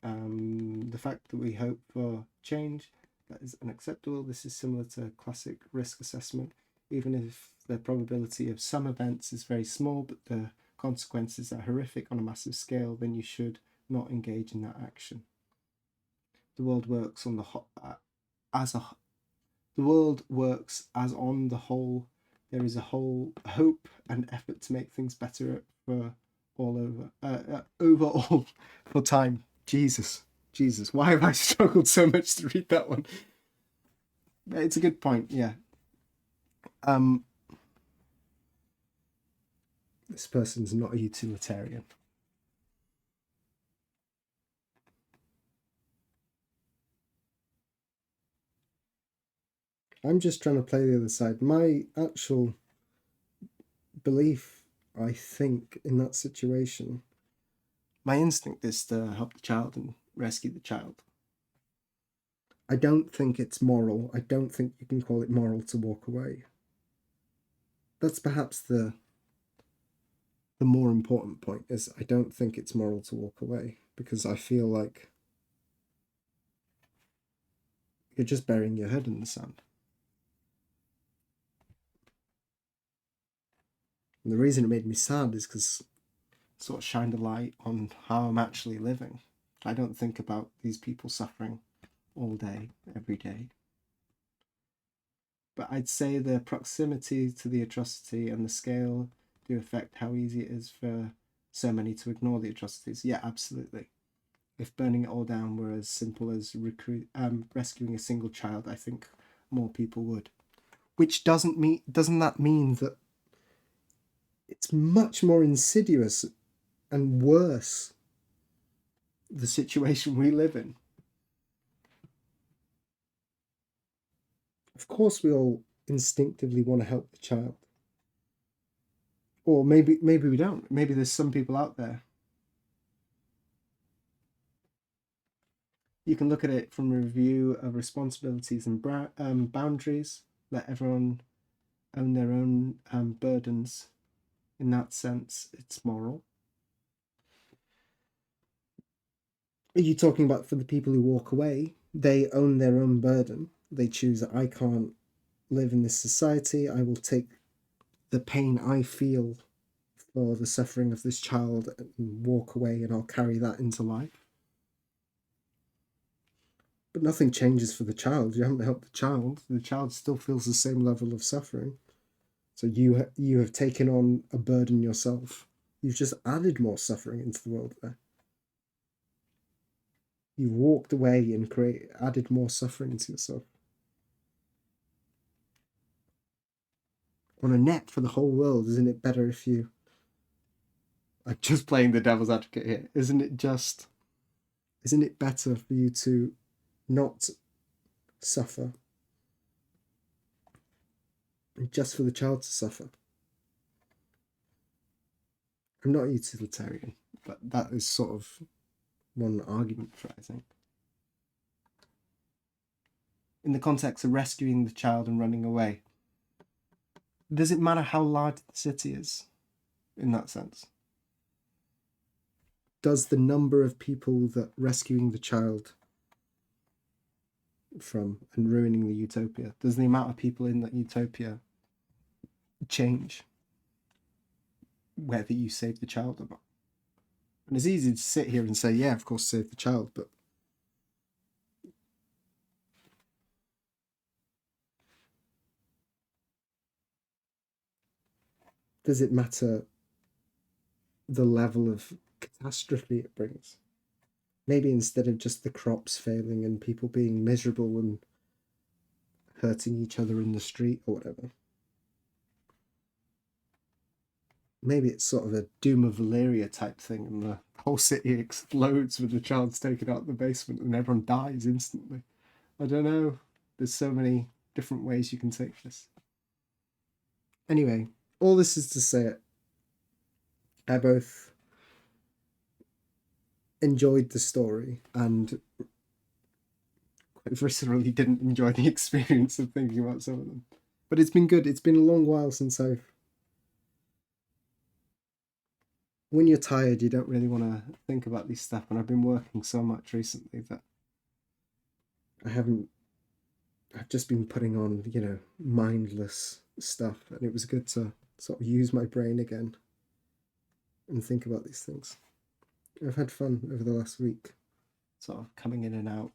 The fact that we hope for change, that is unacceptable. This is similar to classic risk assessment. Even if the probability of some events is very small, but the consequences are horrific on a massive scale, then you should not engage in that action. The world works on the world works as on the whole. There is a whole hope and effort to make things better for overall for time. Jesus, why have I struggled so much to read that one? It's a good point, yeah. This person's not a utilitarian. I'm just trying to play the other side. My actual belief, I think, in that situation, my instinct is to help the child and rescue the child. I don't think it's moral. I don't think you can call it moral to walk away. That's perhaps the more important point, is I don't think it's moral to walk away, because I feel like you're just burying your head in the sand. And the reason it made me sad is because it sort of shined a light on how I'm actually living. I don't think about these people suffering all day, every day. But I'd say the proximity to the atrocity and the scale do affect how easy it is for so many to ignore the atrocities. Yeah, absolutely. If burning it all down were as simple as rescuing a single child, I think more people would. Which doesn't that mean that it's much more insidious and worse, the situation we live in? Of course we all instinctively want to help the child. Or maybe we don't. Maybe there's some people out there. You can look at it from a review of responsibilities and boundaries. Let everyone own their own burdens. In that sense, it's moral. Are you talking about for the people who walk away? They own their own burden. They choose that I can't live in this society. I will take the pain I feel for the suffering of this child and walk away, and I'll carry that into life. But nothing changes for the child. You haven't helped the child. The child still feels the same level of suffering. So you have taken on a burden yourself. You've just added more suffering into the world there. You've walked away and added more suffering to yourself. On a net for the whole world, isn't it better if you... I'm just playing the devil's advocate here. Isn't it better for you to not suffer just for the child to suffer. I'm not a utilitarian, but that is sort of one argument for it, I think. In the context of rescuing the child and running away, does it matter how large the city is in that sense? Does the number of people that rescuing the child from and ruining the utopia, does the amount of people in that utopia change whether you save the child or not? And it's easy to sit here and say, yeah, of course, save the child, but does it matter the level of catastrophe it brings? Maybe instead of just the crops failing and people being miserable and hurting each other in the street or whatever, maybe it's sort of a Doom of Valeria type thing and the whole city explodes with the child's taken out of the basement and everyone dies instantly. I don't know. There's so many different ways you can take this. Anyway, all this is to say I both enjoyed the story and quite viscerally didn't enjoy the experience of thinking about some of them. But it's been good. It's been a long while since I've... When you're tired, you don't really want to think about these stuff. And I've been working so much recently that I've just been putting on, mindless stuff. And it was good to sort of use my brain again and think about these things. I've had fun over the last week, sort of coming in and out.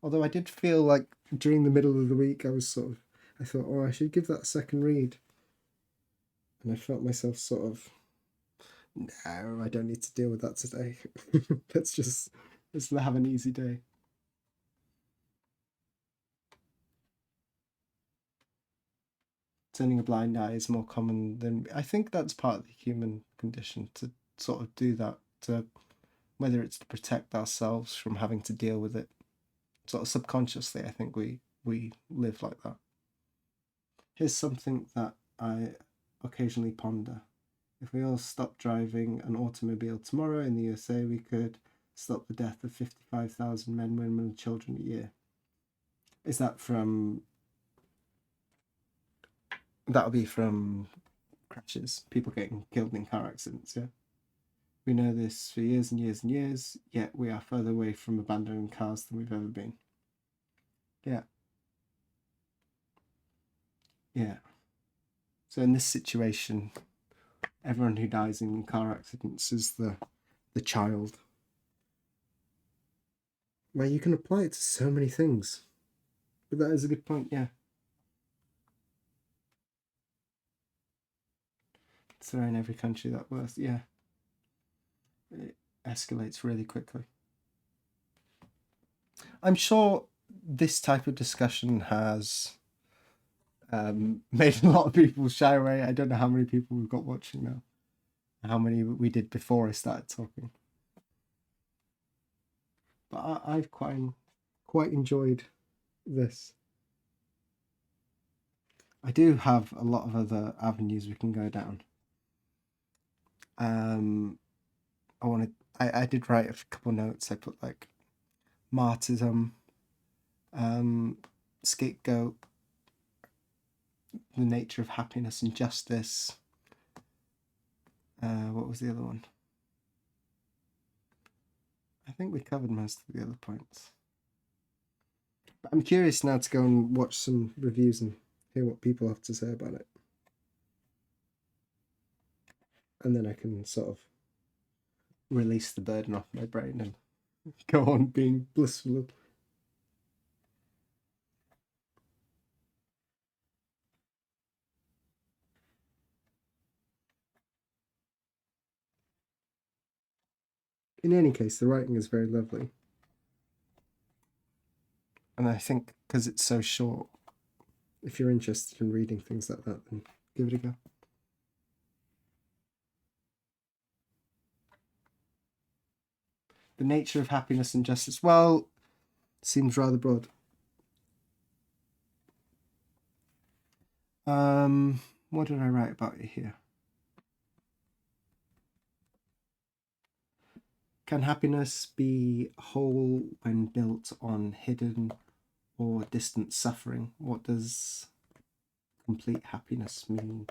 Although I did feel like during the middle of the week, I thought, oh, I should give that a second read. And I felt myself sort of, no, I don't need to deal with that today. let's have an easy day. Turning a blind eye is more common than... I think that's part of the human condition, to sort of do that, to whether it's to protect ourselves from having to deal with it. Sort of subconsciously, I think we live like that. Here's something that I occasionally ponder. If we all stopped driving an automobile tomorrow in the USA, we could stop the death of 55,000 men, women, and children a year. Is that from... That'll be from crashes, people getting killed in car accidents, yeah? We know this for years and years and years, yet we are further away from abandoning cars than we've ever been. Yeah. Yeah. So in this situation, everyone who dies in car accidents is the child. Well, you can apply it to so many things. But that is a good point, yeah. So in every country that works, yeah. It escalates really quickly. I'm sure this type of discussion has made a lot of people shy away. I don't know how many people we've got watching now. How many we did before I started talking. But I've quite enjoyed this. I do have a lot of other avenues we can go down. I did write a couple notes. I put like martyrdom, scapegoat, the nature of happiness and justice. What was the other one? I think we covered most of the other points. But I'm curious now to go and watch some reviews and hear what people have to say about it. And then I can sort of release the burden off my brain and go on being blissful. In any case, the writing is very lovely. And I think because it's so short, if you're interested in reading things like that, then give it a go. The nature of happiness and justice, well, seems rather broad. What did I write about it here? Can happiness be whole when built on hidden or distant suffering? What does complete happiness mean?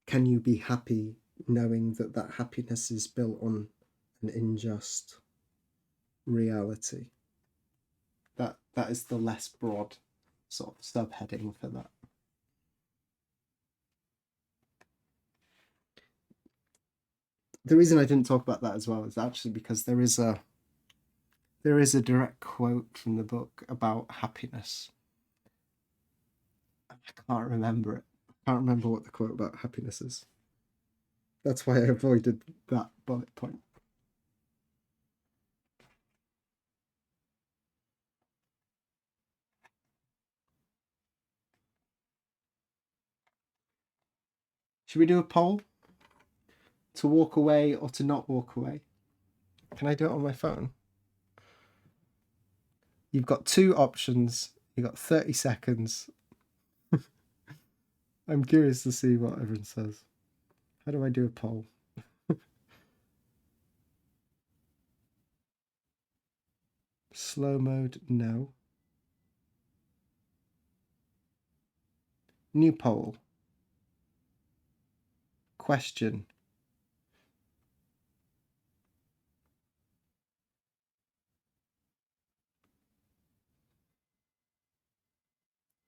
Can you be happy knowing that that happiness is built on an unjust reality? That is the less broad sort of subheading for that. The reason I didn't talk about that as well is actually because there is a direct quote from the book about happiness. I can't remember it. I can't remember what the quote about happiness is. That's why I avoided that bullet point. Should we do a poll? To walk away or to not walk away? Can I do it on my phone? You've got two options. You've got 30 seconds. I'm curious to see what everyone says. How do I do a poll? Slow mode, no. New poll. Question.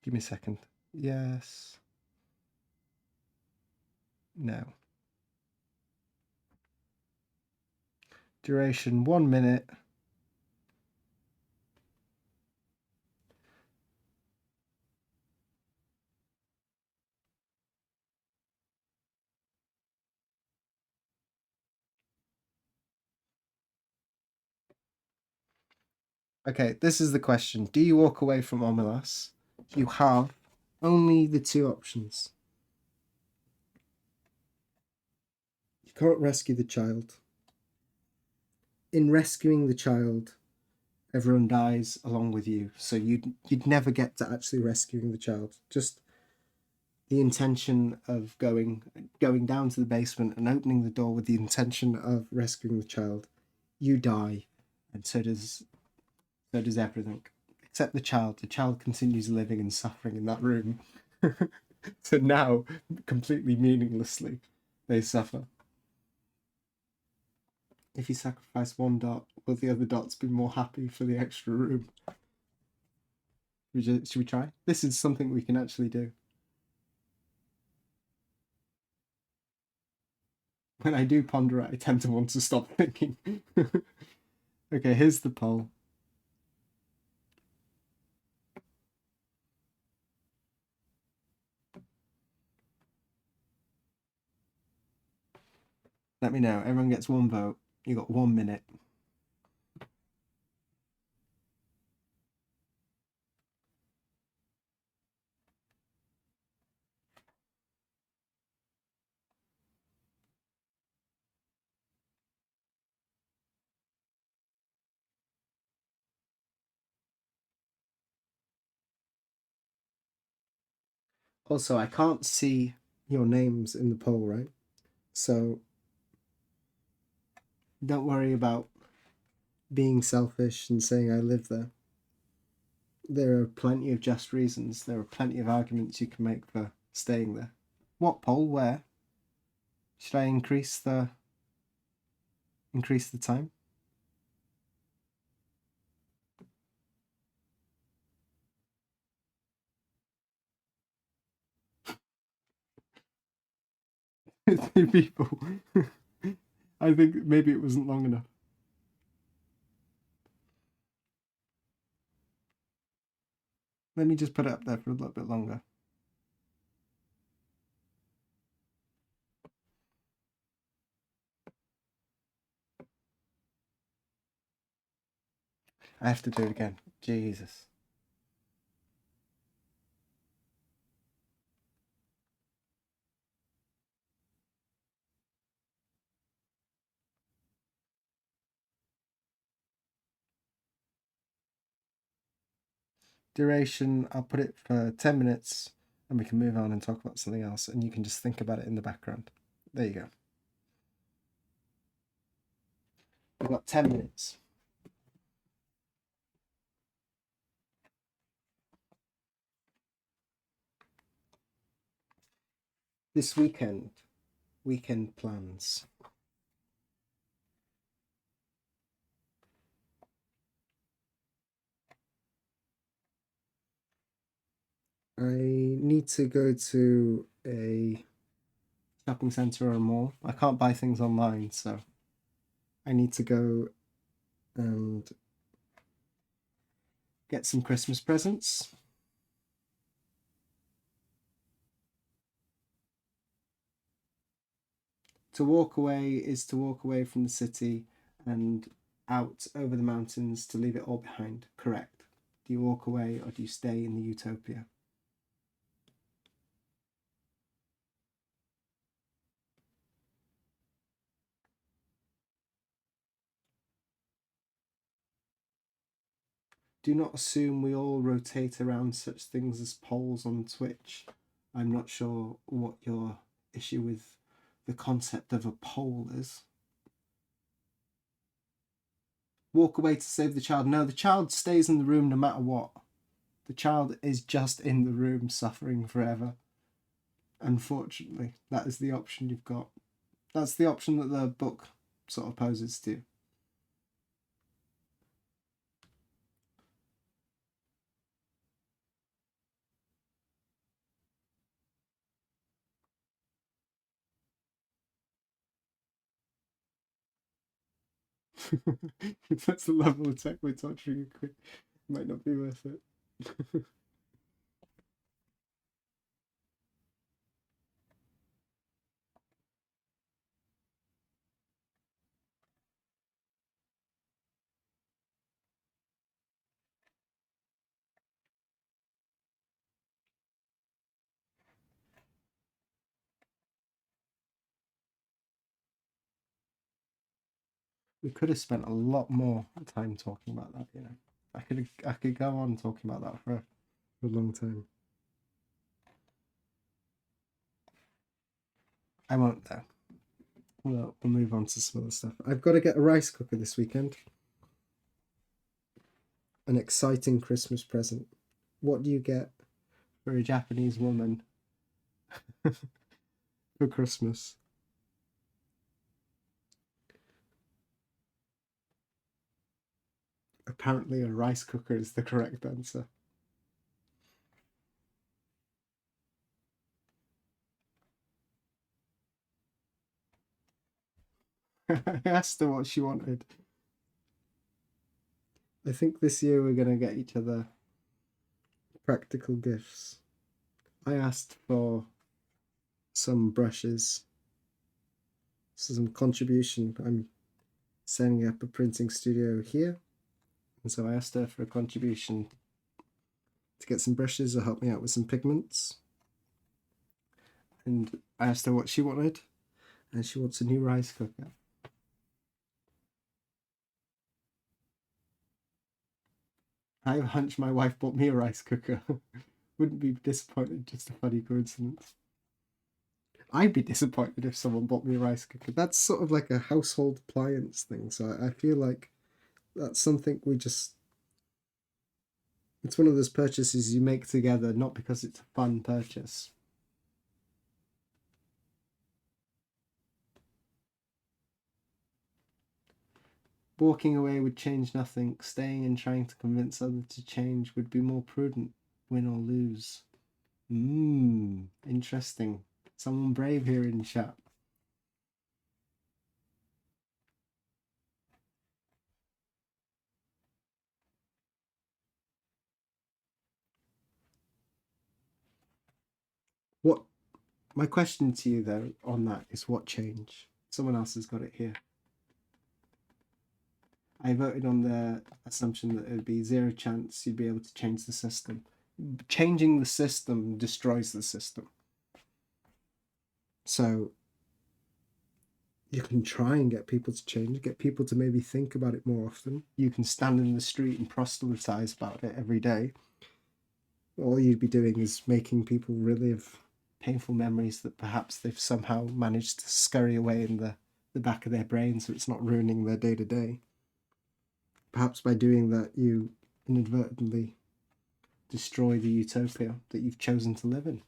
Give me a second. Yes. No. Duration 1 minute. Okay, this is the question. Do you walk away from Omelas? You have only the two options. You can't rescue the child. In rescuing the child, everyone dies along with you, so you'd never get to actually rescuing the child. Just the intention of going down to the basement and opening the door with the intention of rescuing the child, you die, and so does everything except the child. The child continues living and suffering in that room. So now, completely meaninglessly, they suffer. If you sacrifice one dot, will the other dots be more happy for the extra room? Should we try? This is something we can actually do. When I do ponder it, I tend to want to stop thinking. Okay, here's the poll. Let me know. Everyone gets one vote. You got 1 minute. Also, I can't see your names in the poll, right? So don't worry about being selfish and saying I live there. There are plenty of just reasons. There are plenty of arguments you can make for staying there. What poll? Where? Should I increase the time? Two people. I think maybe it wasn't long enough. Let me just put it up there for a little bit longer. I have to do it again. Jesus. Duration, I'll put it for 10 minutes and we can move on and talk about something else, and you can just think about it in the background. There you go. We've got 10 minutes. This weekend plans. I need to go to a shopping centre or a mall. I can't buy things online, so I need to go and get some Christmas presents. To walk away is to walk away from the city and out over the mountains to leave it all behind. Correct. Do you walk away or do you stay in the utopia? Do not assume we all rotate around such things as polls on Twitch. I'm not sure what your issue with the concept of a poll is. Walk away to save the child. No, the child stays in the room no matter what. The child is just in the room suffering forever. Unfortunately, that is the option you've got. That's the option that the book sort of poses to you. If that's the level of tech we're torturing you quick, it might not be worth it. We could have spent a lot more time talking about that, you know. I could go on talking about that for a long time. I won't though. We'll move on to some other stuff. I've got to get a rice cooker this weekend. An exciting Christmas present. What do you get for a Japanese woman for Christmas? Apparently, a rice cooker is the correct answer. I asked her what she wanted. I think this year we're going to get each other practical gifts. I asked for some brushes, some contribution. I'm setting up a printing studio here, and so I asked her for a contribution to get some brushes or help me out with some pigments. And I asked her what she wanted, and she wants a new rice cooker. I have a hunch my wife bought me a rice cooker. Wouldn't be disappointed, just a funny coincidence. I'd be disappointed if someone bought me a rice cooker. That's sort of like a household appliance thing, so I feel like that's something we just... It's one of those purchases you make together, not because it's a fun purchase. Walking away would change nothing. Staying and trying to convince others to change would be more prudent, win or lose. Interesting. Someone brave here in chat. What my question to you though on that is what change? Someone else has got it here. I voted on the assumption that it would be zero chance you'd be able to change the system. Changing the system destroys the system. So you can try and get people to change, get people to maybe think about it more often. You can stand in the street and proselytize about it every day. All you'd be doing is making people relive painful memories that perhaps they've somehow managed to scurry away in the back of their brain so it's not ruining their day to day. Perhaps by doing that, you inadvertently destroy the utopia that you've chosen to live in.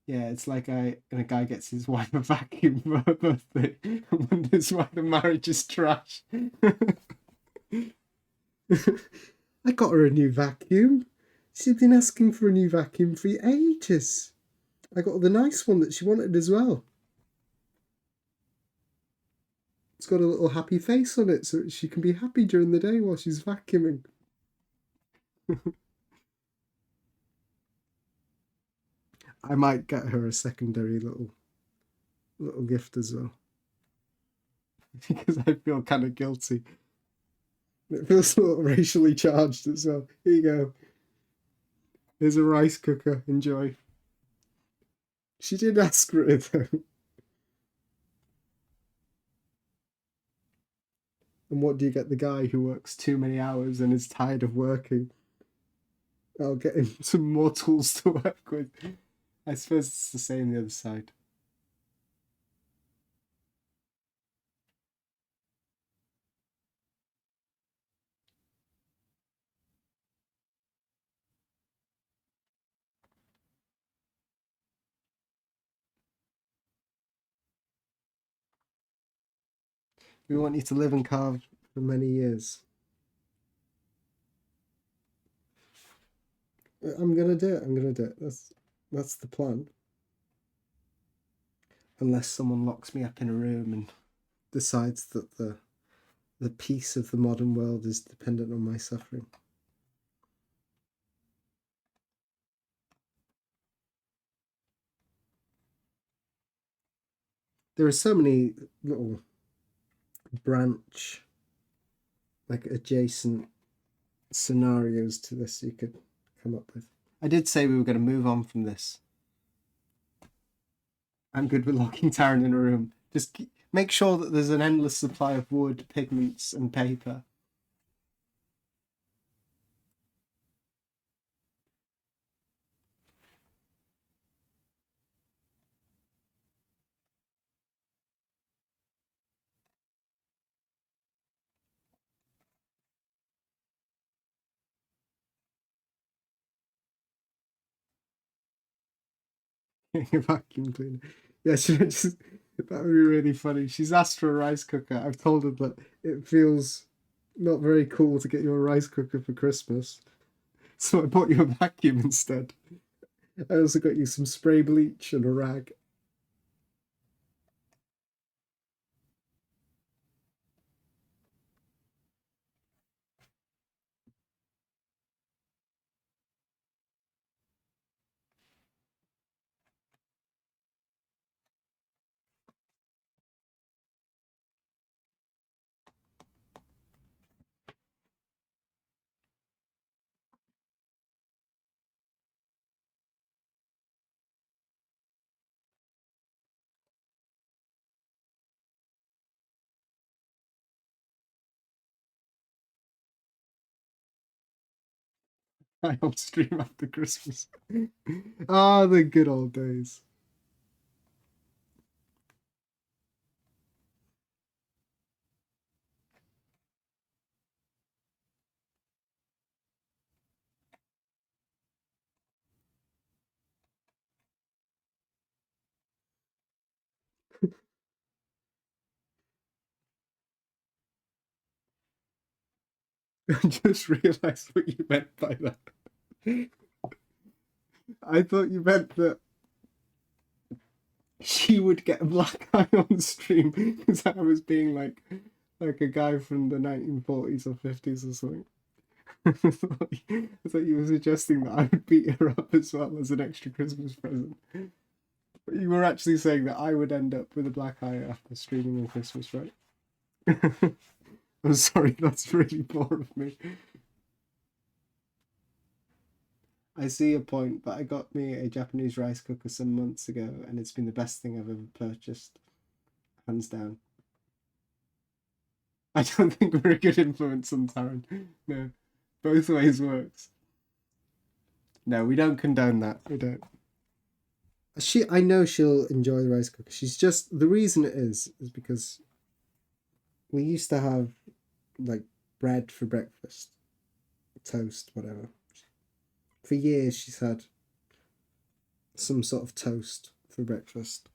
Yeah, it's like a guy gets his wife a vacuum for her birthday and wonders why the marriage is trash. I got her a new vacuum. She's been asking for a new vacuum for ages. I got the nice one that she wanted as well. It's got a little happy face on it so she can be happy during the day while she's vacuuming. I might get her a secondary little gift as well. Because I feel kind of guilty. It feels a little racially charged as well. Here you go. Here's a rice cooker. Enjoy. She did ask for it though. And what do you get the guy who works too many hours and is tired of working? I'll get him some more tools to work with. I suppose it's the same the other side. We want you to live and carve for many years. I'm gonna do it. I'm gonna do it. That's the plan. Unless someone locks me up in a room and decides that the peace of the modern world is dependent on my suffering. There are so many little branch, like adjacent scenarios to this you could come up with. I did say we were going to move on from this. I'm good with locking Taryn in a room. Just make sure that there's an endless supply of wood, pigments, and paper. A vacuum cleaner. Yeah, that would be really funny. She's asked for a rice cooker. I've told her that it feels not very cool to get you a rice cooker for Christmas. So I bought you a vacuum instead. I also got you some spray bleach and a rag. I'll stream after Christmas. Ah, the good old days. I just realised what you meant by that. I thought you meant that she would get a black eye on the stream because I was being like a guy from the 1940s or 50s or something. I thought you were suggesting that I would beat her up as well as an extra Christmas present. But you were actually saying that I would end up with a black eye after streaming on Christmas, right? I'm sorry, that's really poor of me. I see your point, but I got me a Japanese rice cooker some months ago, and it's been the best thing I've ever purchased, hands down. I don't think we're a good influence on Taryn. No. Both ways works. No, we don't condone that. We don't. I know she'll enjoy the rice cooker. She's just the reason it is because we used to have like bread for breakfast, toast, whatever. For years, she's had some sort of toast for breakfast.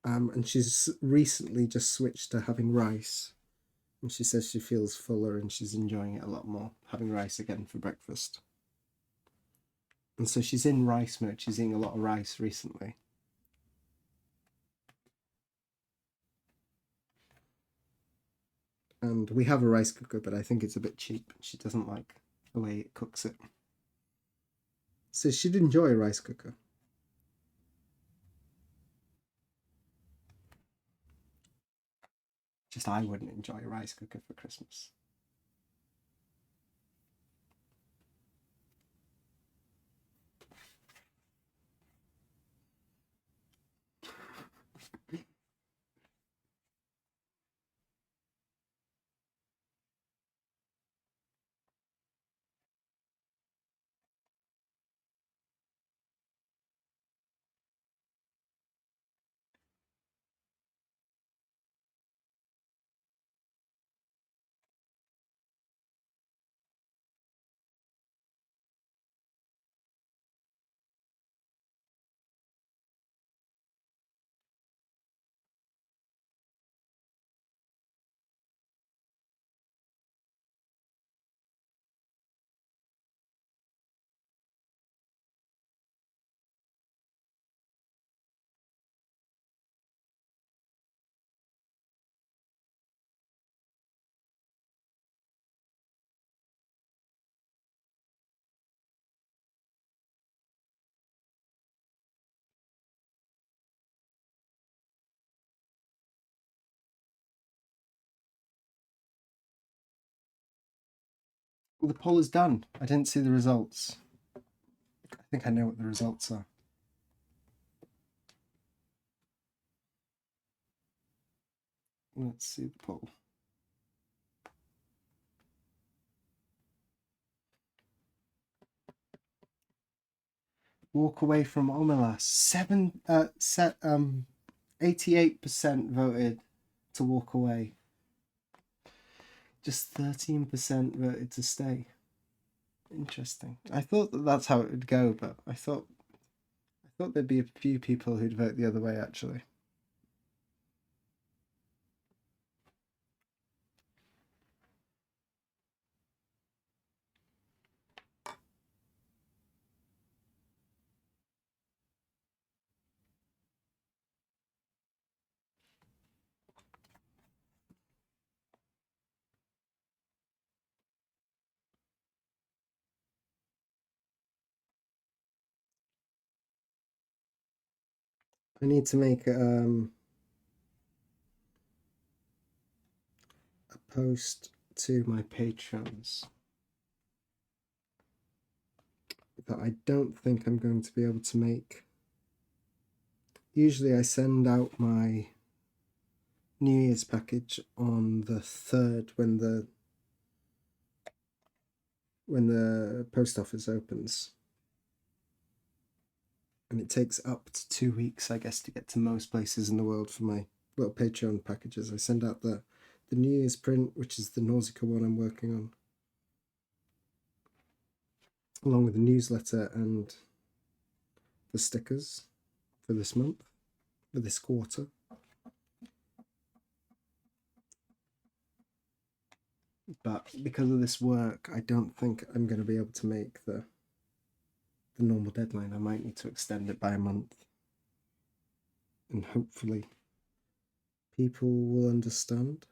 And she's recently just switched to having rice. And she says she feels fuller and she's enjoying it a lot more, having rice again for breakfast. And so she's in rice mode. She's eating a lot of rice recently. And we have a rice cooker, but I think it's a bit cheap. She doesn't like the way it cooks it. So she'd enjoy a rice cooker. Just I wouldn't enjoy a rice cooker for Christmas. Well, the poll is done. I didn't see the results. I think I know what the results are. Let's see the poll. Walk away from Omelas. 88% voted to walk away. Just 13% voted to stay. Interesting. I thought that's how it would go, but I thought there'd be a few people who'd vote the other way, actually. I need to make a post to my patrons that I don't think I'm going to be able to make. Usually I send out my New Year's package on the 3rd when the post office opens. And it takes up to 2 weeks, I guess, to get to most places in the world for my little Patreon packages. I send out the New Year's print, which is the Nausicaa one I'm working on, along with the newsletter and the stickers for this month, for this quarter. But because of this work, I don't think I'm going to be able to make the normal deadline. I might need to extend it by a month. And hopefully people will understand.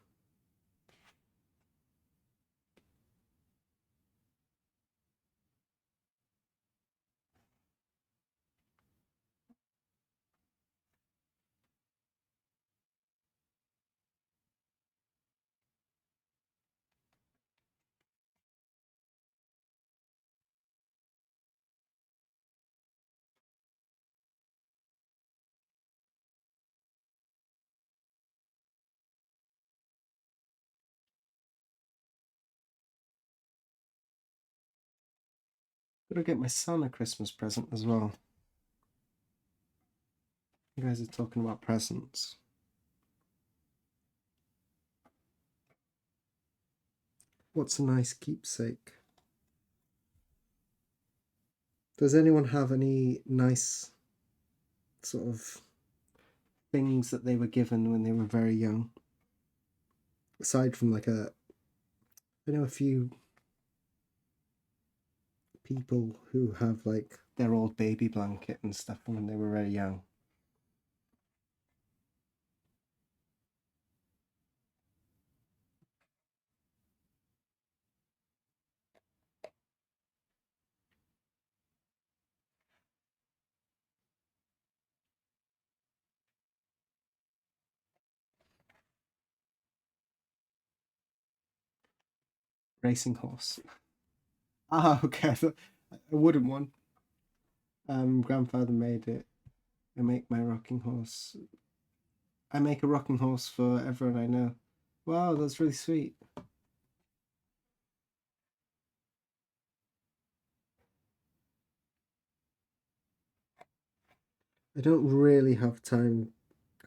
Gotta get my son a Christmas present as well. You guys are talking about presents. What's a nice keepsake? Does anyone have any nice sort of things that they were given when they were very young? Aside from I know a few people who have like their old baby blanket and stuff from when they were very young. Racing horse. Ah, okay. A wooden one. Grandfather made it. I make my rocking horse. I make a rocking horse for everyone I know. Wow, that's really sweet. I don't really have time.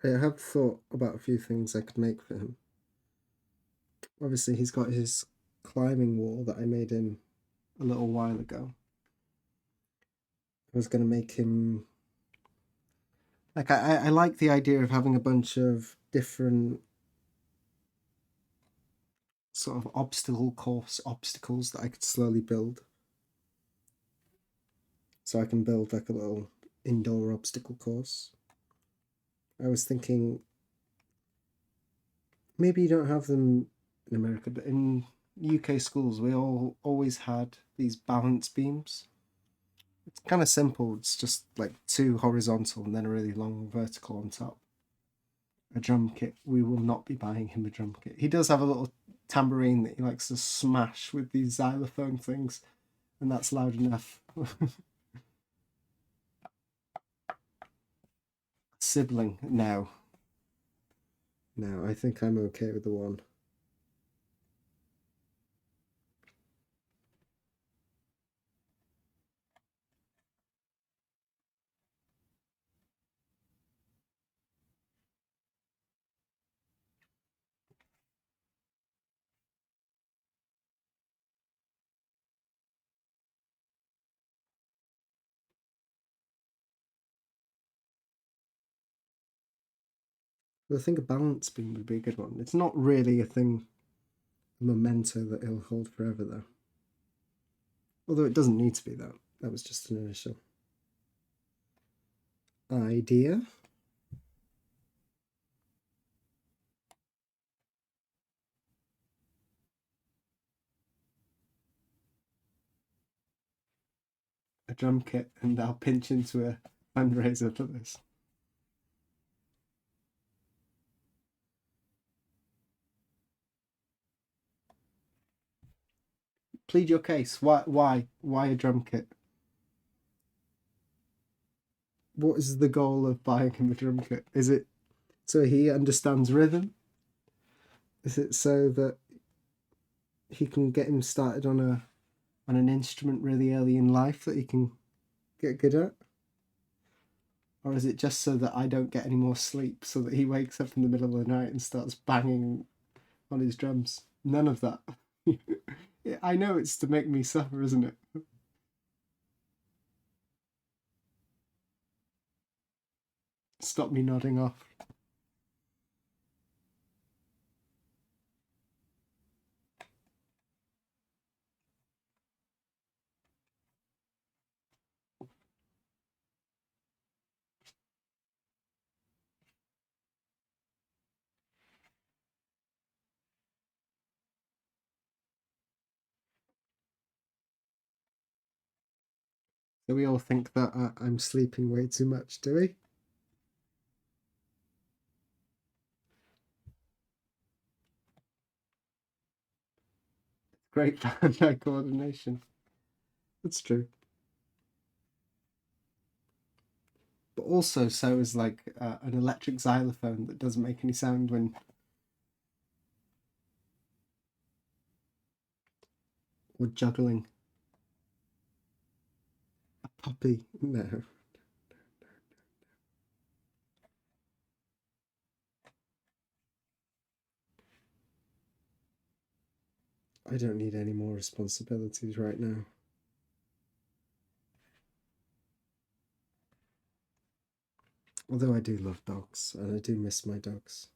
I have thought about a few things I could make for him. Obviously, he's got his climbing wall that I made him a little while ago. I was going to make him. Like, I like the idea of having a bunch of different sort of obstacle course obstacles that I could slowly build. So I can build like a little indoor obstacle course. I was thinking maybe you don't have them in America, but in UK schools we all always had these balance beams. It's kind of simple. It's just like two horizontal and then a really long vertical on top. A drum kit. We will not be buying him a drum kit. He does have a little tambourine that he likes to smash with these xylophone things, and that's loud enough. Sibling, no. No, I think I'm okay with the one. But I think a balance beam would be a good one. It's not really a thing, a memento that he'll hold forever, though. Although it doesn't need to be that. That was just an initial idea. A drum kit, and I'll pinch into a fundraiser for this. Plead your case. Why a drum kit? What is the goal of buying him a drum kit? Is it so he understands rhythm? Is it so that he can get him started on an instrument really early in life that he can get good at? Or is it just so that I don't get any more sleep, so that he wakes up in the middle of the night and starts banging on his drums? None of that. I know it's to make me suffer, isn't it? Stop me nodding off. So we all think that I'm sleeping way too much, do we? Great hand-eye coordination. That's true. But also, so is like an electric xylophone that doesn't make any sound when we're juggling. Puppy? No. I don't need any more responsibilities right now. Although I do love dogs and I do miss my dogs.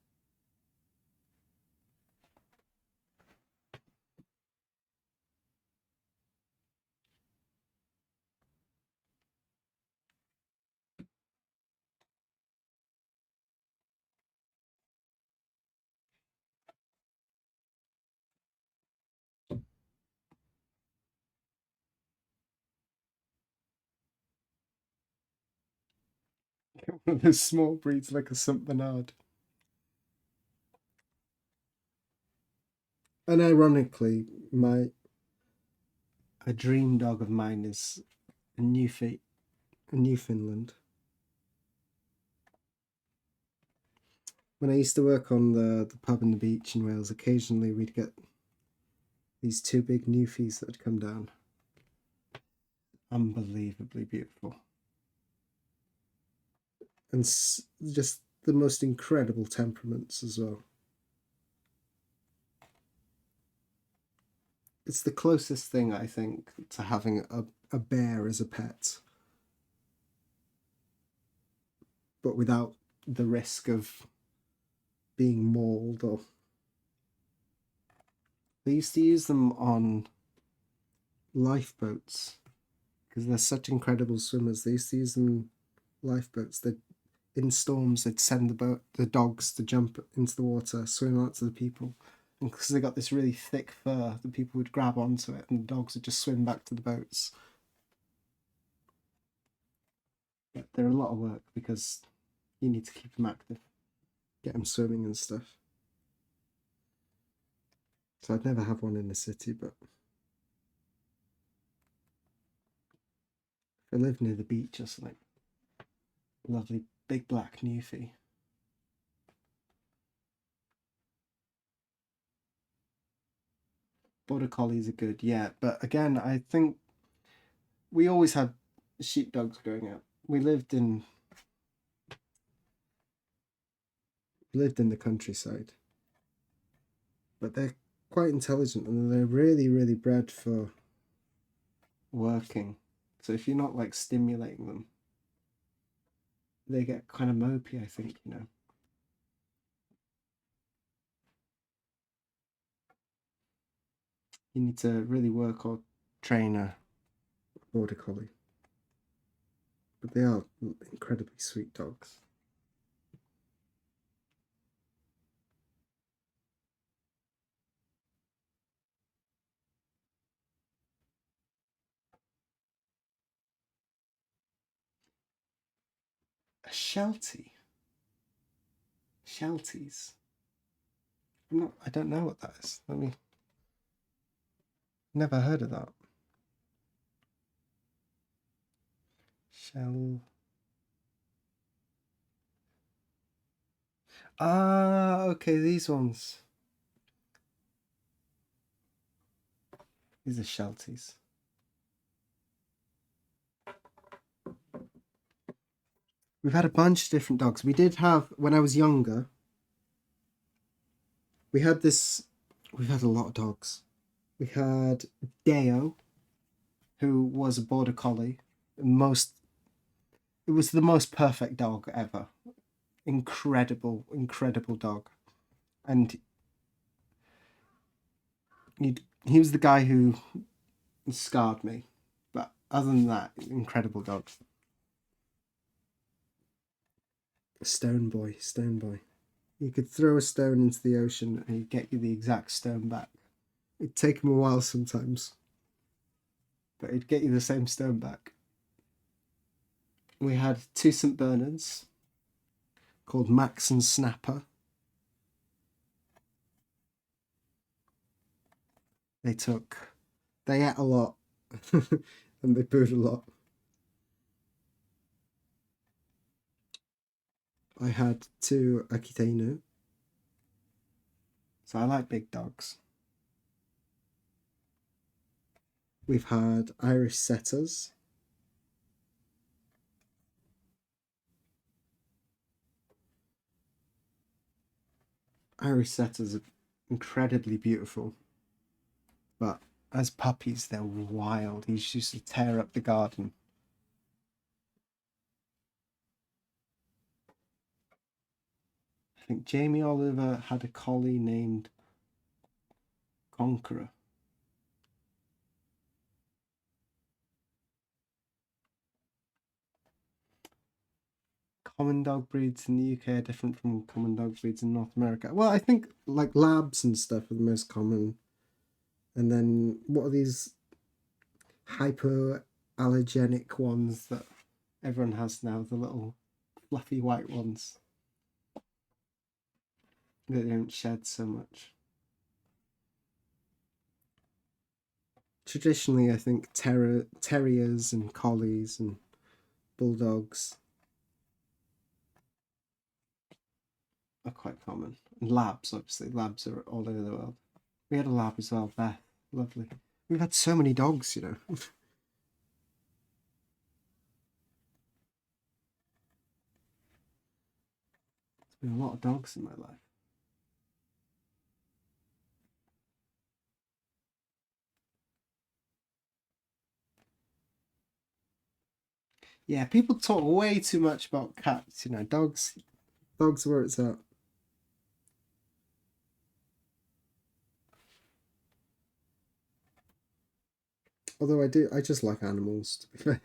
One of those small breeds like a Saint Bernard. And ironically, a dream dog of mine is a Newfoundland. When I used to work on the pub and the beach in Wales, occasionally we'd get these two big Newfies that would come down. Unbelievably beautiful. And just the most incredible temperaments as well. It's the closest thing, I think, to having a bear as a pet, but without the risk of being mauled or. They used to use them on lifeboats because they're such incredible swimmers. They used to use them in lifeboats. In storms, they'd send the dogs to jump into the water, swim out to the people. And because they got this really thick fur, the people would grab onto it and the dogs would just swim back to the boats. But they're a lot of work because you need to keep them active, get them swimming and stuff. So I'd never have one in the city, but if I lived near the beach or something, lovely big black Newfie. Border collies are good, yeah, but again, I think we always had sheepdogs growing up. We lived in the countryside, but they're quite intelligent and they're really, really bred for working. So if you're not like stimulating them, they get kind of mopey, I think, you know. You need to really work or train a border collie. But they are incredibly sweet dogs. A Sheltie? Shelties? I don't know what that is. Never heard of that. Shell. Ah, okay, these ones. These are Shelties. We've had a bunch of different dogs. We did have, when I was younger, we've had a lot of dogs. We had Deo, who was a border collie. It was the most perfect dog ever. Incredible, incredible dog. And he was the guy who scarred me. But other than that, incredible dog. Stone boy, stone boy. You could throw a stone into the ocean and he'd get you the exact stone back. It'd take him a while sometimes, but he'd get you the same stone back. We had two St. Bernards called Max and Snapper. They ate a lot and they pooed a lot. I had two Akitainu. So I like big dogs. We've had Irish setters. Irish setters are incredibly beautiful, but as puppies, they're wild. He used to tear up the garden. I think Jamie Oliver had a collie named Conqueror. Common dog breeds in the UK are different from common dog breeds in North America. Well, I think like labs and stuff are the most common. And then what are these hypoallergenic ones that everyone has now? The little fluffy white ones that don't shed so much. Traditionally, I think terriers and collies and bulldogs are quite common. And labs, obviously. Labs are all over the world. We had a lab as well, Beth. Lovely. We've had so many dogs, you know. There's been a lot of dogs in my life. Yeah, people talk way too much about cats, you know. Dogs where it's at. Although I just like animals, to be fair.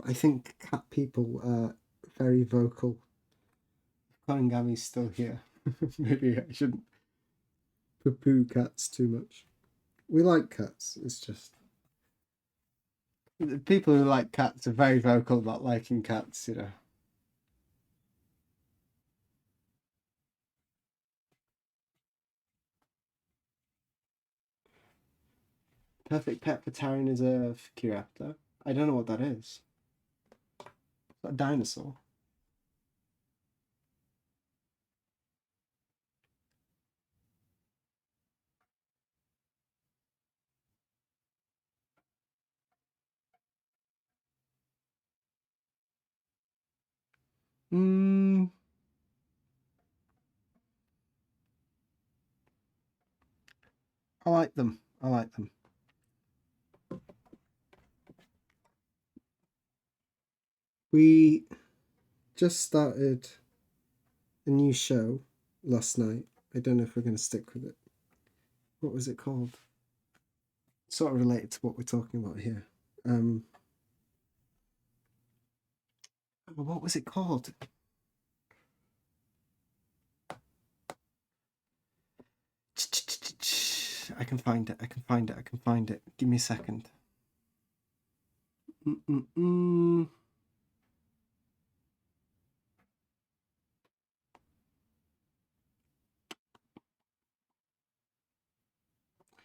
I think cat people are very vocal. Koningami's still here. Maybe I shouldn't poo-poo cats too much. We like cats. It's just the people who like cats are very vocal about liking cats, you know. Perfect pet for Taryn is a Fakiraptor. I don't know what that is. Is that a dinosaur? Mm, I like them. I like them. We just started a new show last night. I don't know if we're going to stick with it. What was it called? Sort of related to what we're talking about here. What was it called? I can find it. I can find it. I can find it. Give me a second. Mm-mm-mm.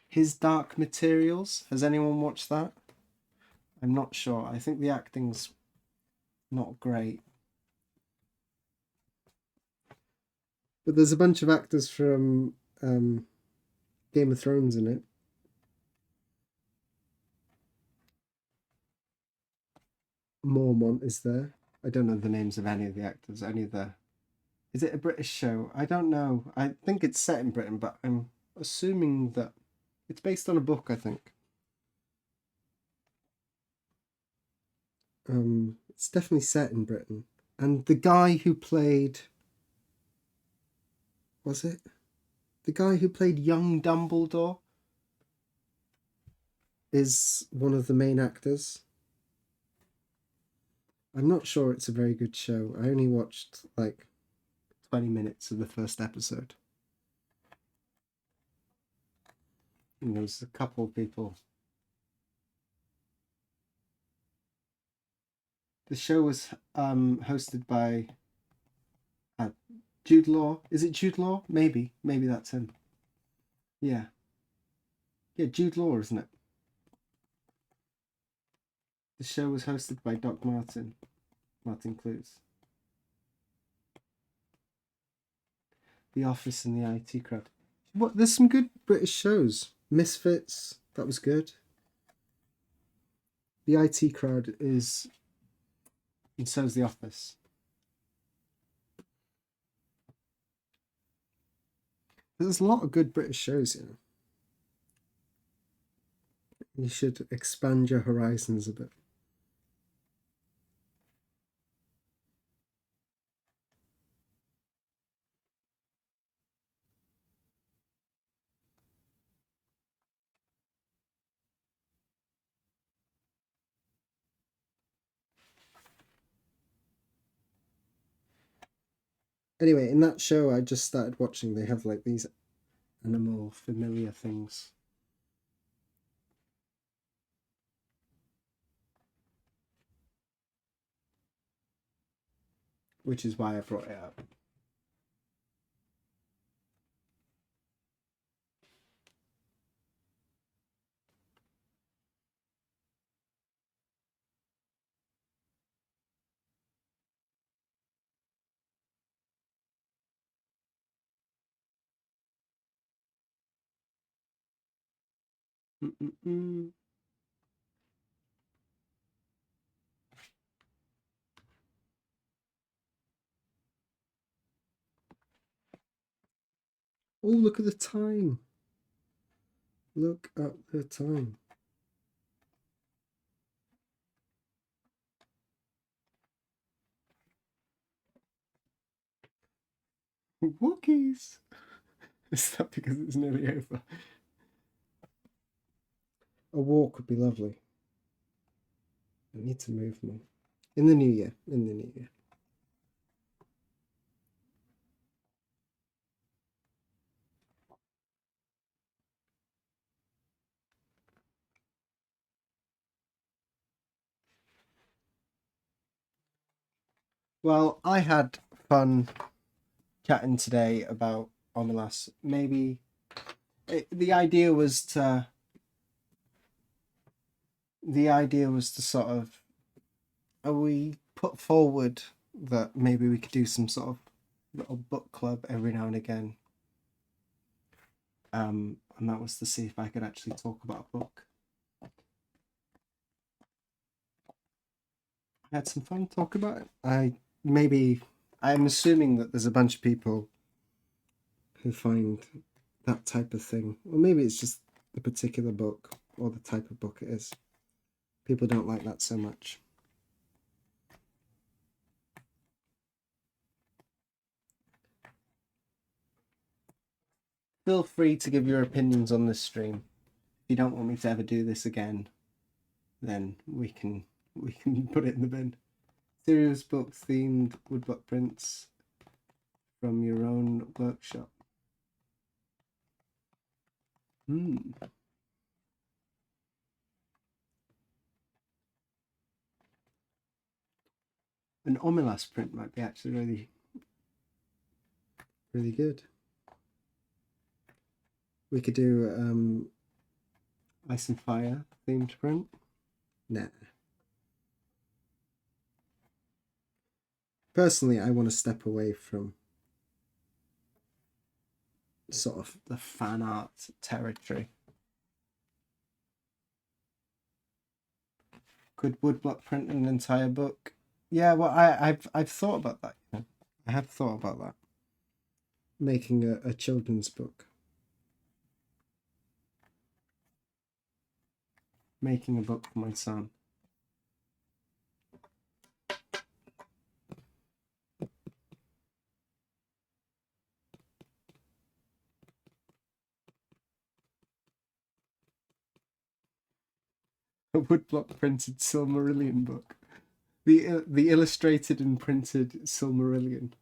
His Dark Materials. Has anyone watched that? I'm not sure. I think the acting's not great. But there's a bunch of actors from Game of Thrones in it. Mormont is there. I don't know the names of any of the actors. Only the. Is it a British show? I don't know. I think it's set in Britain, but I'm assuming that it's based on a book. I think. It's definitely set in Britain. And the guy who played. Was it? The guy who played young Dumbledore is one of the main actors. I'm not sure it's a very good show. I only watched like 20 minutes of the first episode. And there was a couple of people. The show was hosted by uh, Jude Law. Is it Jude Law? Maybe. Maybe that's him. Yeah. Yeah, Jude Law, isn't it? The show was hosted by Doc Martin Clues. The Office and the IT Crowd. What? There's some good British shows. Misfits, that was good. The IT Crowd is, and so is The Office. There's a lot of good British shows, you know. You should expand your horizons a bit. Anyway, in that show I just started watching, they have like these animal familiar things. Which is why I brought it up. Mm-mm-mm. Oh, look at the time. Look at the time. Wookiees. Is that because it's nearly over? A walk would be lovely. I need to move more. In the new year. In the new year. Well, I had fun chatting today about Omelas. Maybe the idea was to sort of we put forward that maybe we could do some sort of little book club every now and again. And that was to see if I could actually talk about a book. I had some fun talking about it. I'm assuming that there's a bunch of people who find that type of thing, or maybe it's just the particular book or the type of book it is. People don't like that so much. Feel free to give your opinions on this stream. If you don't want me to ever do this again, then we can put it in the bin. Serious book themed woodblock prints from your own workshop. An Omelas print might be actually really, really good. We could do Ice and Fire themed print. Nah. Personally, I want to step away from sort of the fan art territory. Could woodblock print an entire book? Yeah, well, I've thought about that. You know? I have thought about that. Making a children's book. Making a book for my son. A woodblock printed Silmarillion book. The illustrated and printed Silmarillion.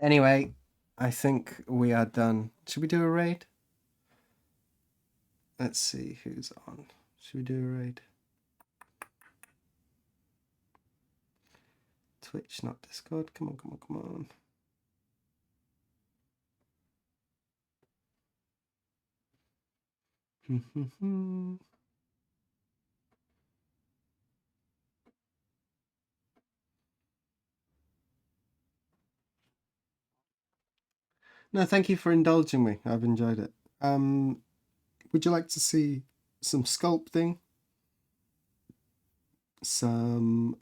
Anyway, I think we are done. Should we do a raid? Let's see who's on. Should we do a raid? Twitch, not Discord. Come on, come on, come on. No, thank you for indulging me. I've enjoyed it. Would you like to see some sculpting, some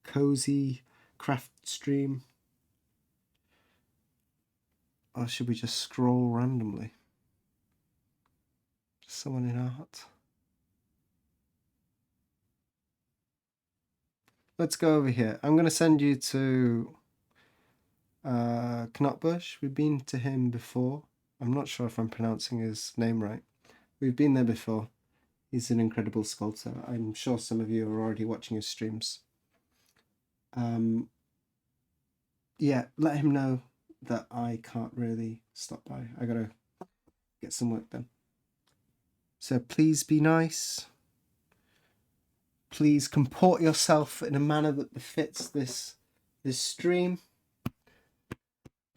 cozy craft stream, or should we just scroll randomly? Someone in art. Let's go over here. I'm going to send you to Knotbush. We've been to him before. I'm not sure if I'm pronouncing his name right. We've been there before. He's an incredible sculptor. I'm sure some of you are already watching his streams. Yeah, let him know that I can't really stop by. I gotta get some work done. So please be nice. Please comport yourself in a manner that befits this stream.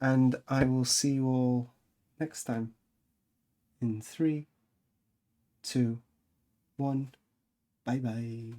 And I will see you all next time. In 3, 2, 1. Bye bye.